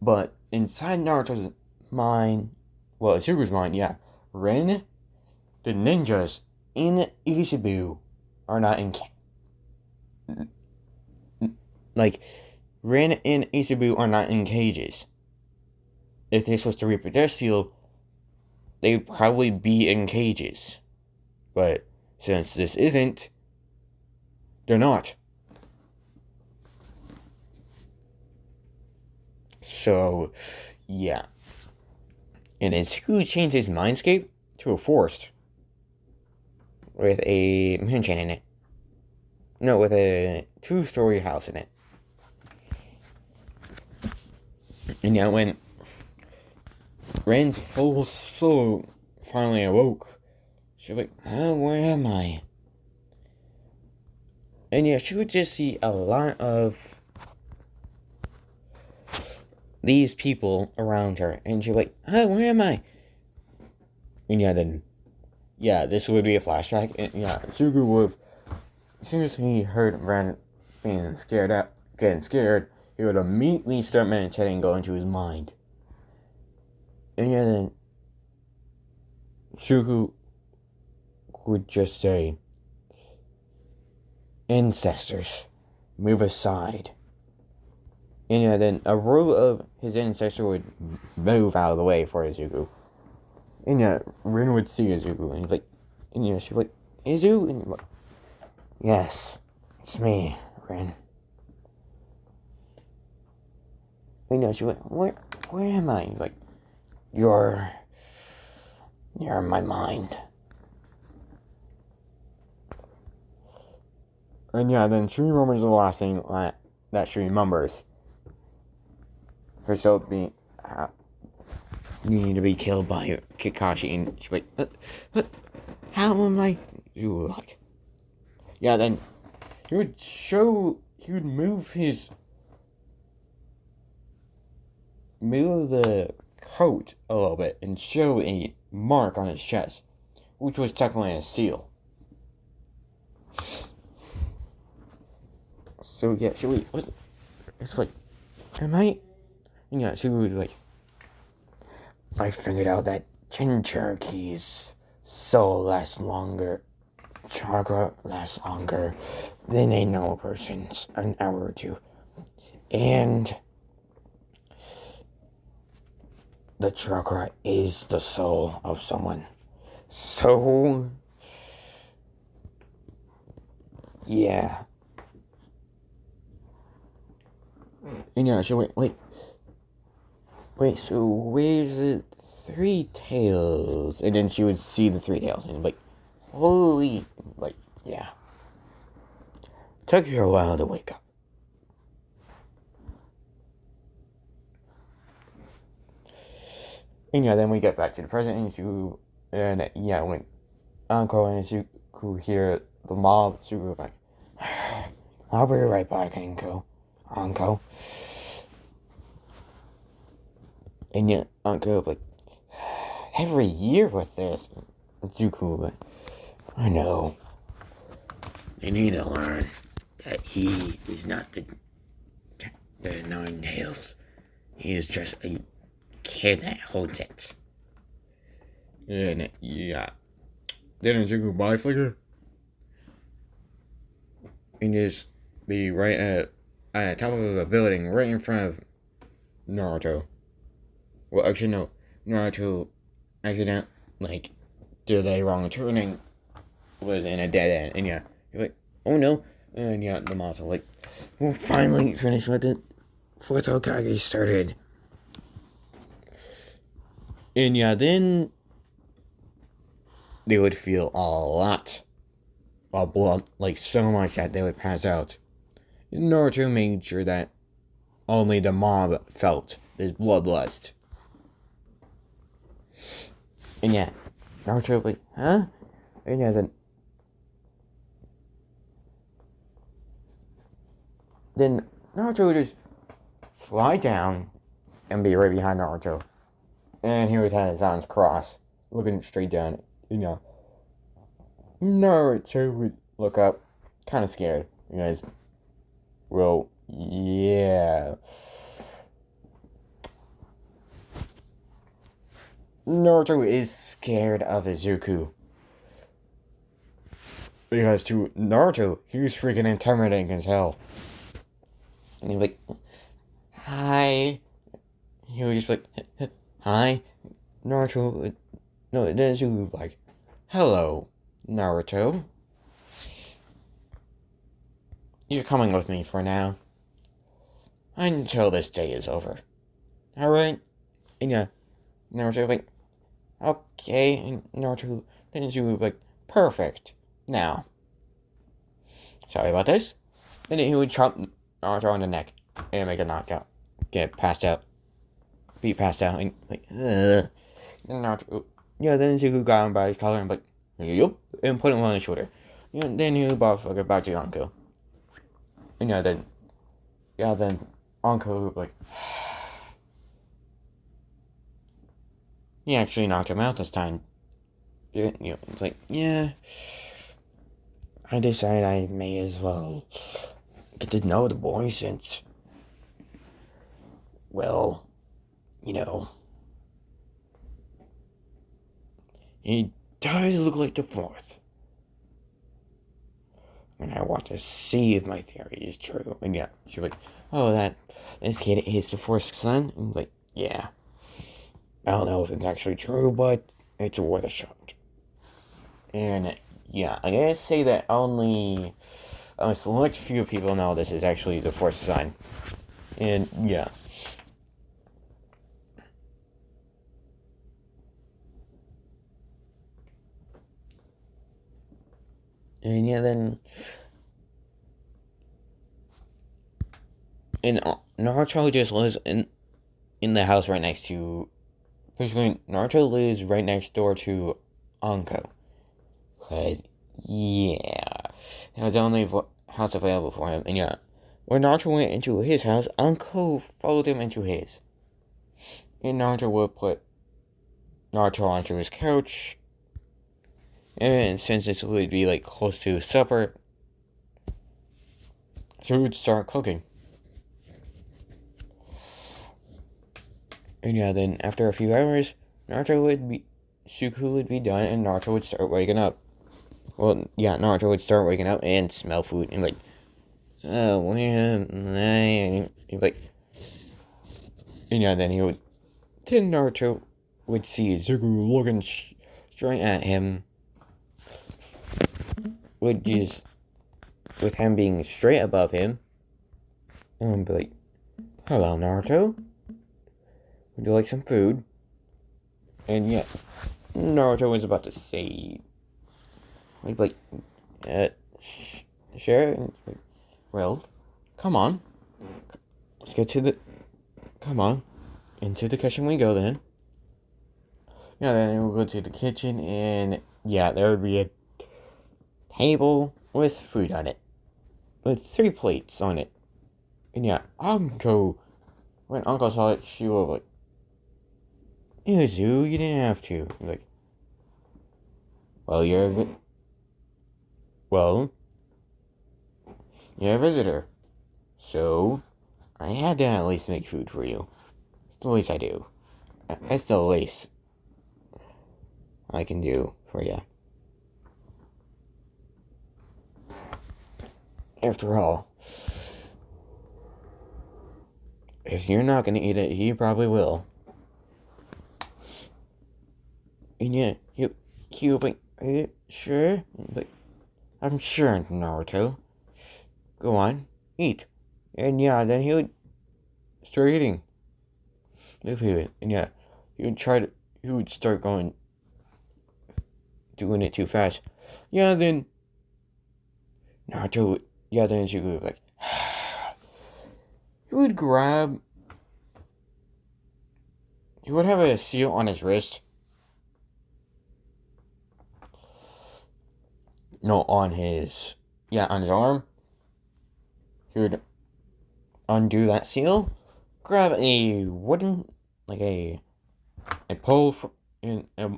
but inside Naruto's mind, well, Izuku's mind, Ren, the ninjas in Izubu are not in. Ren and Izubu are not in cages. If this was to reproduce seal, they'd probably be in cages. But since this isn't, they're not. So, And Izuku changed his mindscape to a forest with a mansion in it. No, with a 2-story house in it. And when Ren's full soul finally awoke, she was like, "Oh, where am I?" And she would just see a lot of these people around her, and she'd be like, "Oh, where am I?" And then, this would be a flashback, and Sugu would, as soon as he heard Ren getting scared, he would immediately start meditating and go into his mind. And then Sugu would just say, "Ancestors, move aside." And then a row of his ancestors would move out of the way for Izuku. And Ren would see Izuku, and he'd be like, she'd be like, "Izu?" And like, "Yes, it's me, Ren." And she'd be like, where am I? And he's like, You're in my mind." And then she remembers the last thing that she remembers. Herself being needing to be killed by Kakashi, and she's like, but how am I? You like, then he would move the coat a little bit and show a mark on his chest, which was technically a seal. So it's like, am I? And she would like, "I figured out that Jinchuriki's soul lasts longer, chakra lasts longer than a normal person's, an hour or two. And the chakra is the soul of someone. So, yeah. And yeah, so wait, so where's the three tails? And then she would see the three tails and like, holy, like, yeah. Took her a while to wake up. And yeah, then we get back to the present, and yeah, when Uncle and Zuko hear the mob, Zuko like, I'll be right back, Uncle. And yet, Uncle like, every year with this, Zuko like, I know. They need to learn that he is not the Nine Tails. He is just a kid that holds it. And yeah. Then Zuko body flicker. And just be right at the top of a building right in front of Naruto. Well, actually, no. Naruto accident, like, did a wrong turning, was in a dead end. And yeah, you're like, oh no. And yeah, the monster like, we'll finally finish what the fourth Hokage started. And yeah, then they would feel a lot of blood, like so much that they would pass out. Naruto made sure that only the mob felt this bloodlust. And yeah, Naruto like, huh? And yeah, then Naruto would just fly down and be right behind Naruto. And he would have his arms crossed, looking straight down. Naruto would look up, kind of scared. You guys, well, yeah. Naruto is scared of Izuku. Because to Naruto, he was freaking intimidating as hell. And he'd be like, hi. He would just be like, hi. Naruto, no, then Izuku would be like, hello, Naruto. You're coming with me for now. Until this day is over. Alright? And yeah, Naruto would be like, okay. And Naruto, then Izuku would be like, perfect. Now. Sorry about this. And then he would chop Naruto on the neck and make a knockout. Get passed out. Be passed out and like, ugh. And Naruto, yeah, then Izuku got him by his collar and like, yup, and put him on his shoulder. Yeah, then he would back to Yonko. And then Yonko would like, he actually knocked him out this time. It's like, yeah, I decided I may as well get to know the boy since, well, he does look like the fourth. And I want to see if my theory is true. And yeah, she's like, oh, this kid is the fourth son? And I'm like, yeah. I don't know if it's actually true, but it's worth a shot. And yeah, I gotta say that only a select few people know this is actually the fourth son. And yeah. And yeah, then and Naruto just lives in the house right next to. Basically, Naruto lives right next door to Anko. Cause yeah, it was the only house available for him. And yeah, when Naruto went into his house, Anko followed him into his. And Naruto would put Naruto onto his couch. And since this would be like close to supper, so he would start cooking. And yeah, then after a few hours, Suku would be done, and Naruto would start waking up. Well, yeah, Naruto would start waking up and smell food, and like, oh, yeah, he'd be like, and yeah, then Naruto would see Zuko looking straight at him, which is, with him being straight above him, and be like, hello, Naruto. Would you like some food? And yeah, Naruto was about to say, like, uh, sure. Well, come on. Let's get to the. Come on. Into the kitchen we go then. Yeah, then we'll go to the kitchen, and yeah, there would be a table with food on it, with 3 plates on it. And yeah, when Uncle saw it, she was like, ew, Zoo, you didn't have to. Like, well, well, you're a visitor. So, I had to at least make food for you. It's the least I do. It's the least I can do for you. After all, if you're not gonna eat it, he probably will. And yeah, he'll be, sure? Like, I'm sure, Naruto. Go on, eat. And yeah, then he would start eating the food. And yeah, he would start doing it too fast. Yeah, then Naruto, then she would like, he would grab, he would have a seal on his wrist. No, on his arm. He would undo that seal, grab a wooden, like a pole in a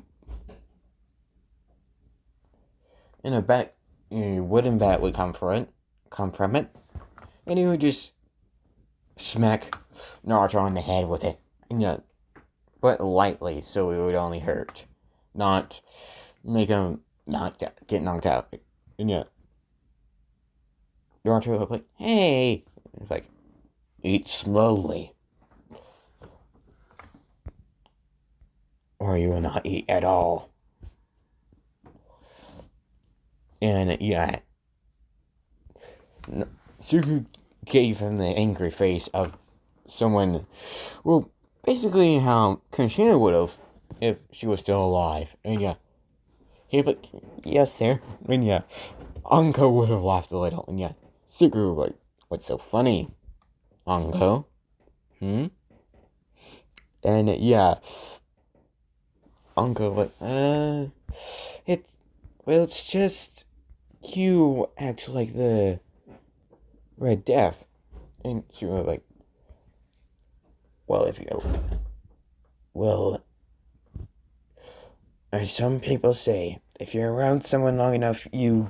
bat, a wooden bat would come from it, and he would just smack Naruto on the head with it, and yeah, but lightly, so it would only hurt, not make him not get knocked out. And yeah, Naruto would be like, hey, it's like, eat slowly, or you will not eat at all. And yeah, Suku gave him the angry face of someone, well, basically how Kushina would have if she was still alive. And yeah, he'd be like, yes, sir. And yeah, Anko would have laughed a little. And yeah, Suku was like, what's so funny, Anko? And yeah, Anko like, it's just you act like the Red Death. And she was like, well, as some people say, if you're around someone long enough, you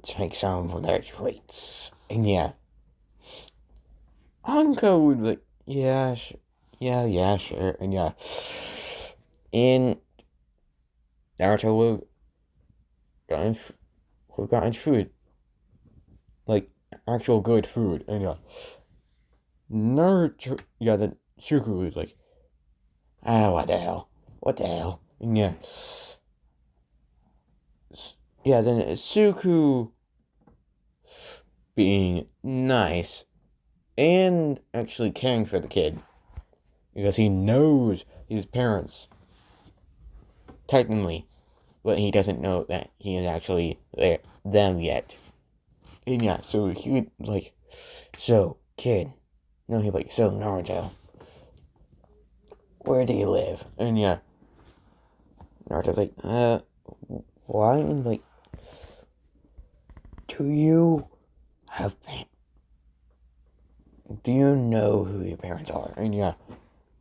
take some of their traits. And yeah, Anko would be like, yeah, sure. And yeah, and Naruto would gotten food, like actual good food. And yeah, Naruto, then Shuku was like, what the hell? And yeah, then Suku being nice and actually caring for the kid, because he knows his parents, technically, but he doesn't know that he is actually them yet. And yeah, so he would like, so kid, no, he'd be like, so Naruto, where do you live? And yeah, Naruto's like, why? And like, do you know who your parents are? And yeah,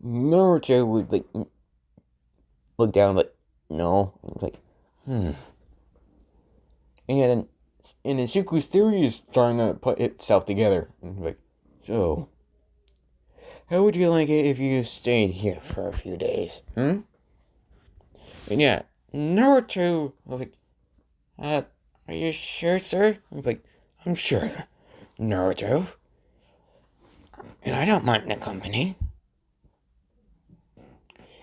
Naruto would like look down like, no. And like, And yeah, then Izuku's theory is starting to put itself together. And like, so how would you like it if you stayed here for a few days? And yeah, Naruto was like, are you sure, sir? I'm like, I'm sure, Naruto. And I don't mind the company.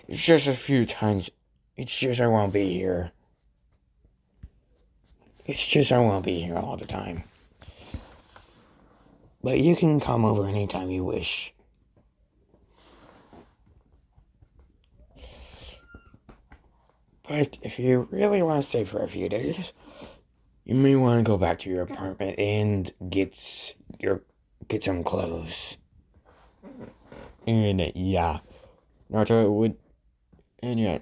It's just a few times. It's just I won't be here. It's just I won't be here all the time. But you can come over anytime you wish. But if you really want to stay for a few days, you may want to go back to your apartment and get some clothes. And yeah, Naruto would, and yeah,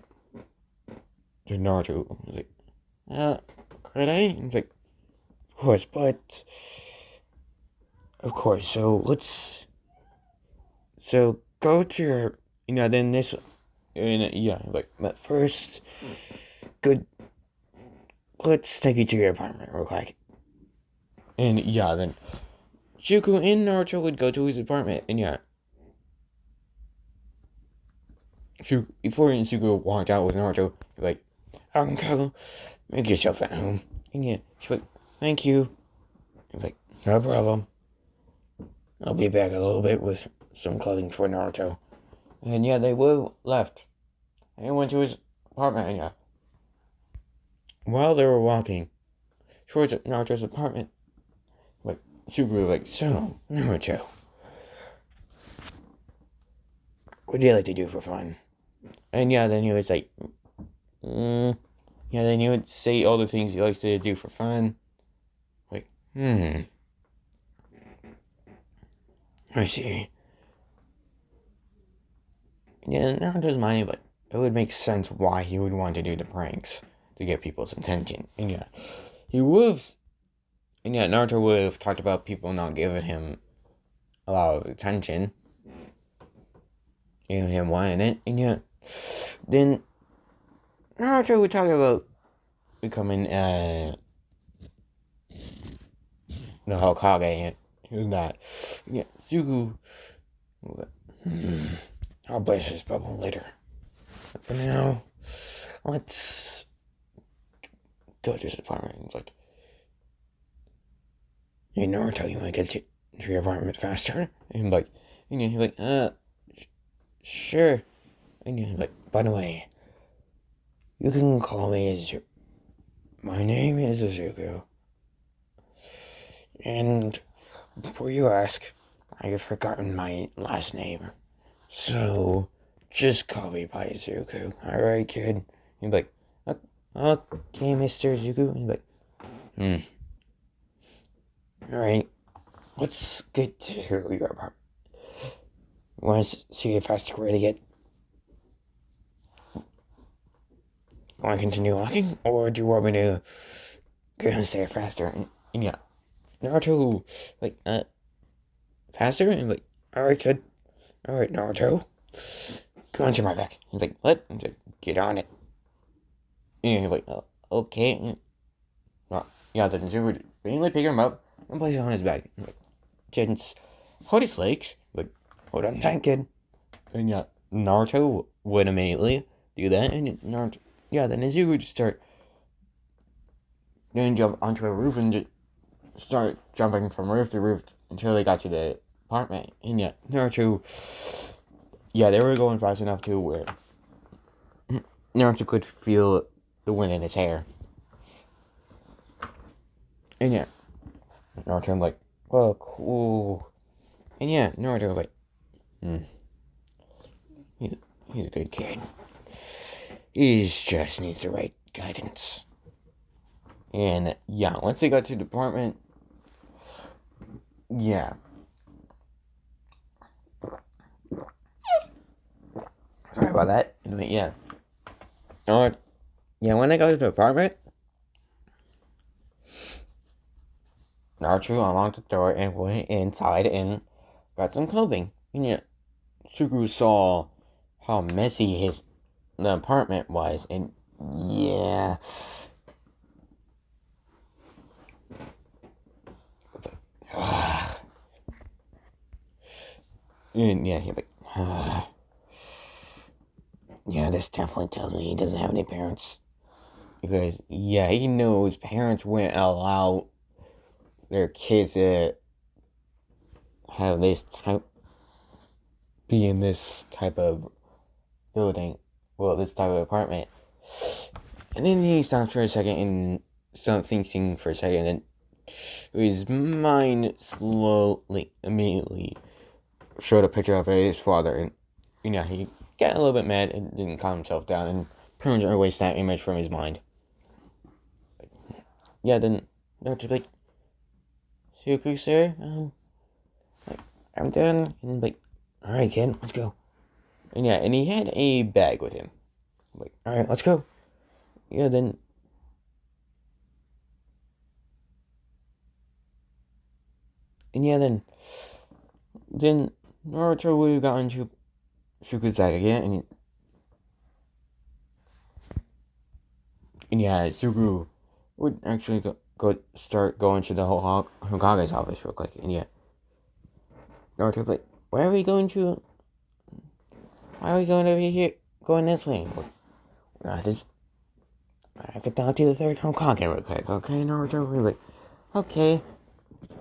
Naruto was like, could I? He's like, of course, but of course. So go to your, then this, and yeah, like, but first, good. Let's take you to your apartment real quick. And yeah, then Shuko and Naruto would go to his apartment, and yeah, before Shuko walked out with Naruto, he's like, Uncle, make yourself at home. And yeah, she's like, thank you. He's like, no problem. I'll be back a little bit with some clothing for Naruto. And yeah, they were left. And went to his apartment, and yeah. While they were walking towards Naruto's apartment, like, Shuko was like, so, Naruto, what do you like to do for fun? And yeah, then he was like, yeah, then he would say all the things he likes to do for fun. Like, I see. Yeah, Naruto's mind, but it would make sense why he would want to do the pranks to get people's attention. And yeah, Naruto would have talked about people not giving him a lot of attention. And him wanting it. And yeah, then Naruto would talk about becoming the Hokage. He was not. Yeah, Zuko. I'll burst his bubble later. But for now, let's go to his apartment. It's like, hey Naruto, you want to get to your apartment faster? And like, he's like, sure. And he's like, by the way, you can call me my name is Izuku. And before you ask, I have forgotten my last name. So, just call me by Izuku. Alright, kid? He's like, okay, Mr. Izuku. He's like, Alright, let's get to your apartment. You want to see how fast you're ready to get? Want to continue walking? Or do you want me to go and say it faster? And yeah, Naruto, like, faster? And like, alright, kid. Alright, Naruto. Go onto my back. He's like, what? I'm like, get on it. And he's like, okay. Yeah, then Zuko mainly pick him up and place it on his back. Like, just hold his legs. Like, hold on tight, kid. And yeah, Naruto would immediately do that. And Naruto, yeah, then Zuko would just start then jump onto a roof and just start jumping from roof to roof until they got to the apartment. And yeah, Naruto, yeah, they were going fast enough to where Naruto could feel the wind in his hair. And yeah, Naruto like, well, cool. And yeah, Naruto like, he's a good kid. He just needs the right guidance. And yeah, once they got to the apartment, yeah. Sorry about that. Anyway, yeah. Yeah, when I got to the apartment, Naruto unlocked the door and went inside and got some clothing. And yeah, Sukuru saw how messy the apartment was, and yeah. And yeah, he's like, yeah, this definitely tells me he doesn't have any parents. Because, yeah, he knows parents wouldn't allow their kids to have this type be in this type of building, well, this type of apartment. And then he stops for a second and starts thinking for a second, and his mind immediately showed a picture of his father, and he got a little bit mad and didn't calm himself down, and pretty much erased that image from his mind. Yeah, then Naruto's like, Suku, sir, I'm done. And like, alright, kid, let's go. And yeah, and he had a bag with him. Like, alright, let's go. Yeah, then. And yeah, then Naruto would have gotten to Suku's bag again, and yeah, Suku would actually start going to the Hokage's office real quick, and yeah, Naruto would be like, why are we going over here, going this way? I have to talk to the third Hokage real quick, okay, Naruto? We're like, okay,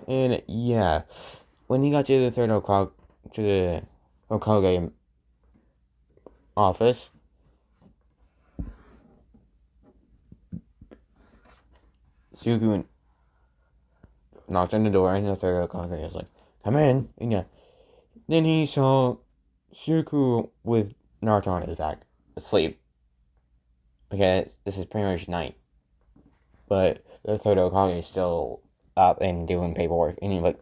and yeah, when he got to the third Hokage, to the Hokage office, Suku knocked on the door, and the third Hokage was like, come in, and yeah, then he saw Suku with Naruto on his back, asleep. Okay, this is pretty much night. But the third Hokage is still up and doing paperwork. And he's like,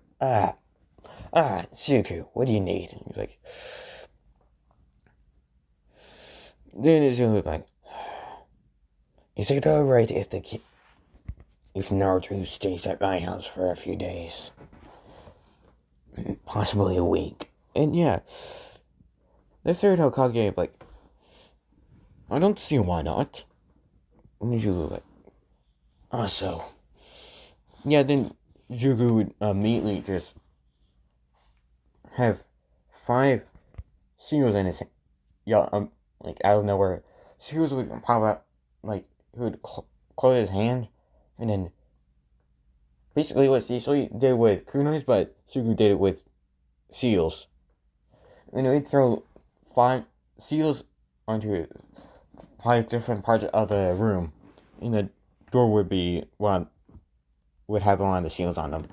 Suku, what do you need? And he's like, then it's gonna look like, is it alright if Naruto stays at my house for a few days? Possibly a week. And yeah, the third Hokage, like, I don't see why not. And he's like, also, yeah, then Zuko would immediately just have 5 seals in his hand. Yeah, like out of nowhere, seals would pop out, like he would close his hand, and then basically what Cecily did with kunais, but Zuko did it with seals. And he'd throw 5 seals onto 5 different parts of the room, and the door would have one of the seals on them,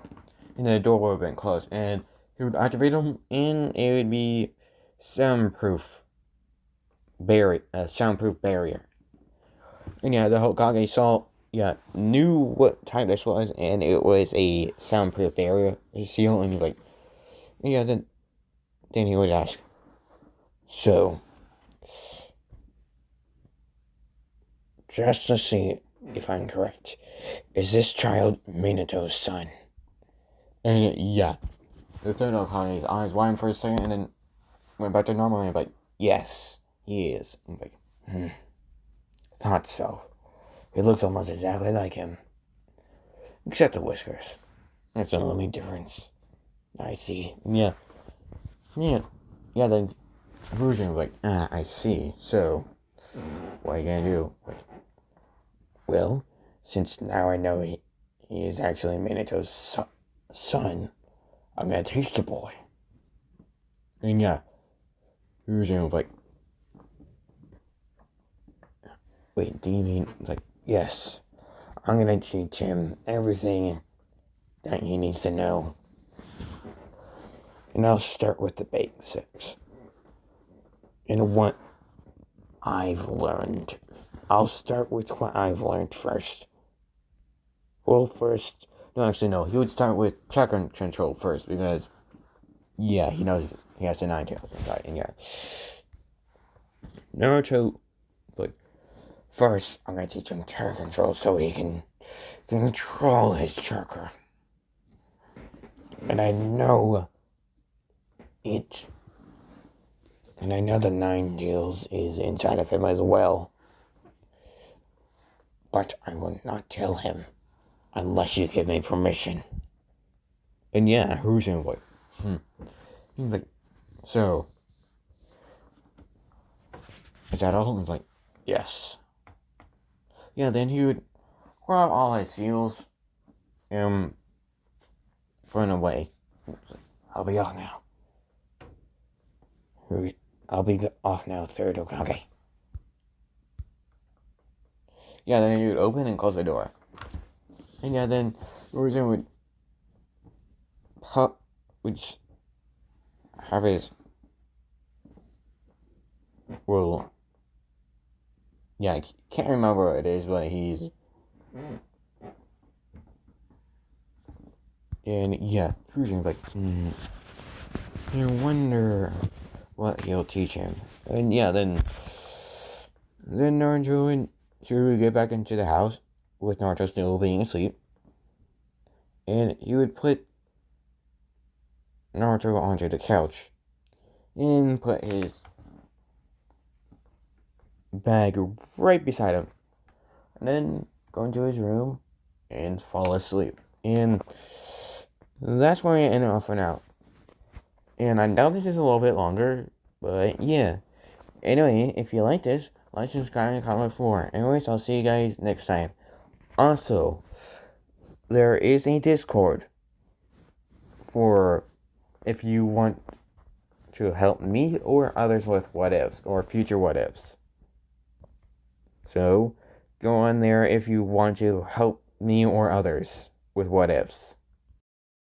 and the door would have been closed, and he would activate them, and it would be soundproof barrier. And yeah, the Hokage knew what type this was, and it was a soundproof barrier seal, and he's like, yeah, then he would ask, so, just to see if I'm correct, is this child Minato's son? And yeah, the third Hokage, his eyes widened for a second, and then went back to normal, and like, yes, he is. And like, thought so. It looks almost exactly like him. Except the whiskers. That's the only difference. I see. Yeah. Then Rouge was like, I see. So, what are you gonna do? Like, well, since now I know he is actually Minato's son, I'm gonna teach the boy. And yeah, Rouge was like, wait, do you mean, like, yes, I'm gonna teach him everything that he needs to know. And I'll start with the basics. And what I've learned. I'll start with what I've learned first. Well, no, he would start with chakra control first, because, yeah, he knows he has the 9 tails inside, and yeah. Naruto, like, first, I'm gonna teach him chakra control so he can control his chakra. And I know it. And I know the 9 tails is inside of him as well. But I will not tell him unless you give me permission. And yeah, who's in what? He's like, so, is that all? He's like, yes. Yeah, then he would grab all his seals and run away. I'll be off now. I'll be off now, third. Okay. Yeah, then he would open and close the door. And yeah, then Rosen would which have his well, yeah, I can't remember what it is, but he's and yeah, Rosen's like, I wonder what he'll teach him. And yeah, then Naruto and Suru would get back into the house with Naruto still being asleep, and he would put Naruto onto the couch and put his bag right beside him, and then go into his room and fall asleep. And that's where I ended off for now. And I doubt this is a little bit longer, but yeah. Anyway, if you like this, like, subscribe, and comment for more. Anyways, I'll see you guys next time. Also, there is a Discord for if you want to help me or others with what ifs or future what ifs. So, go on there if you want to help me or others with what ifs.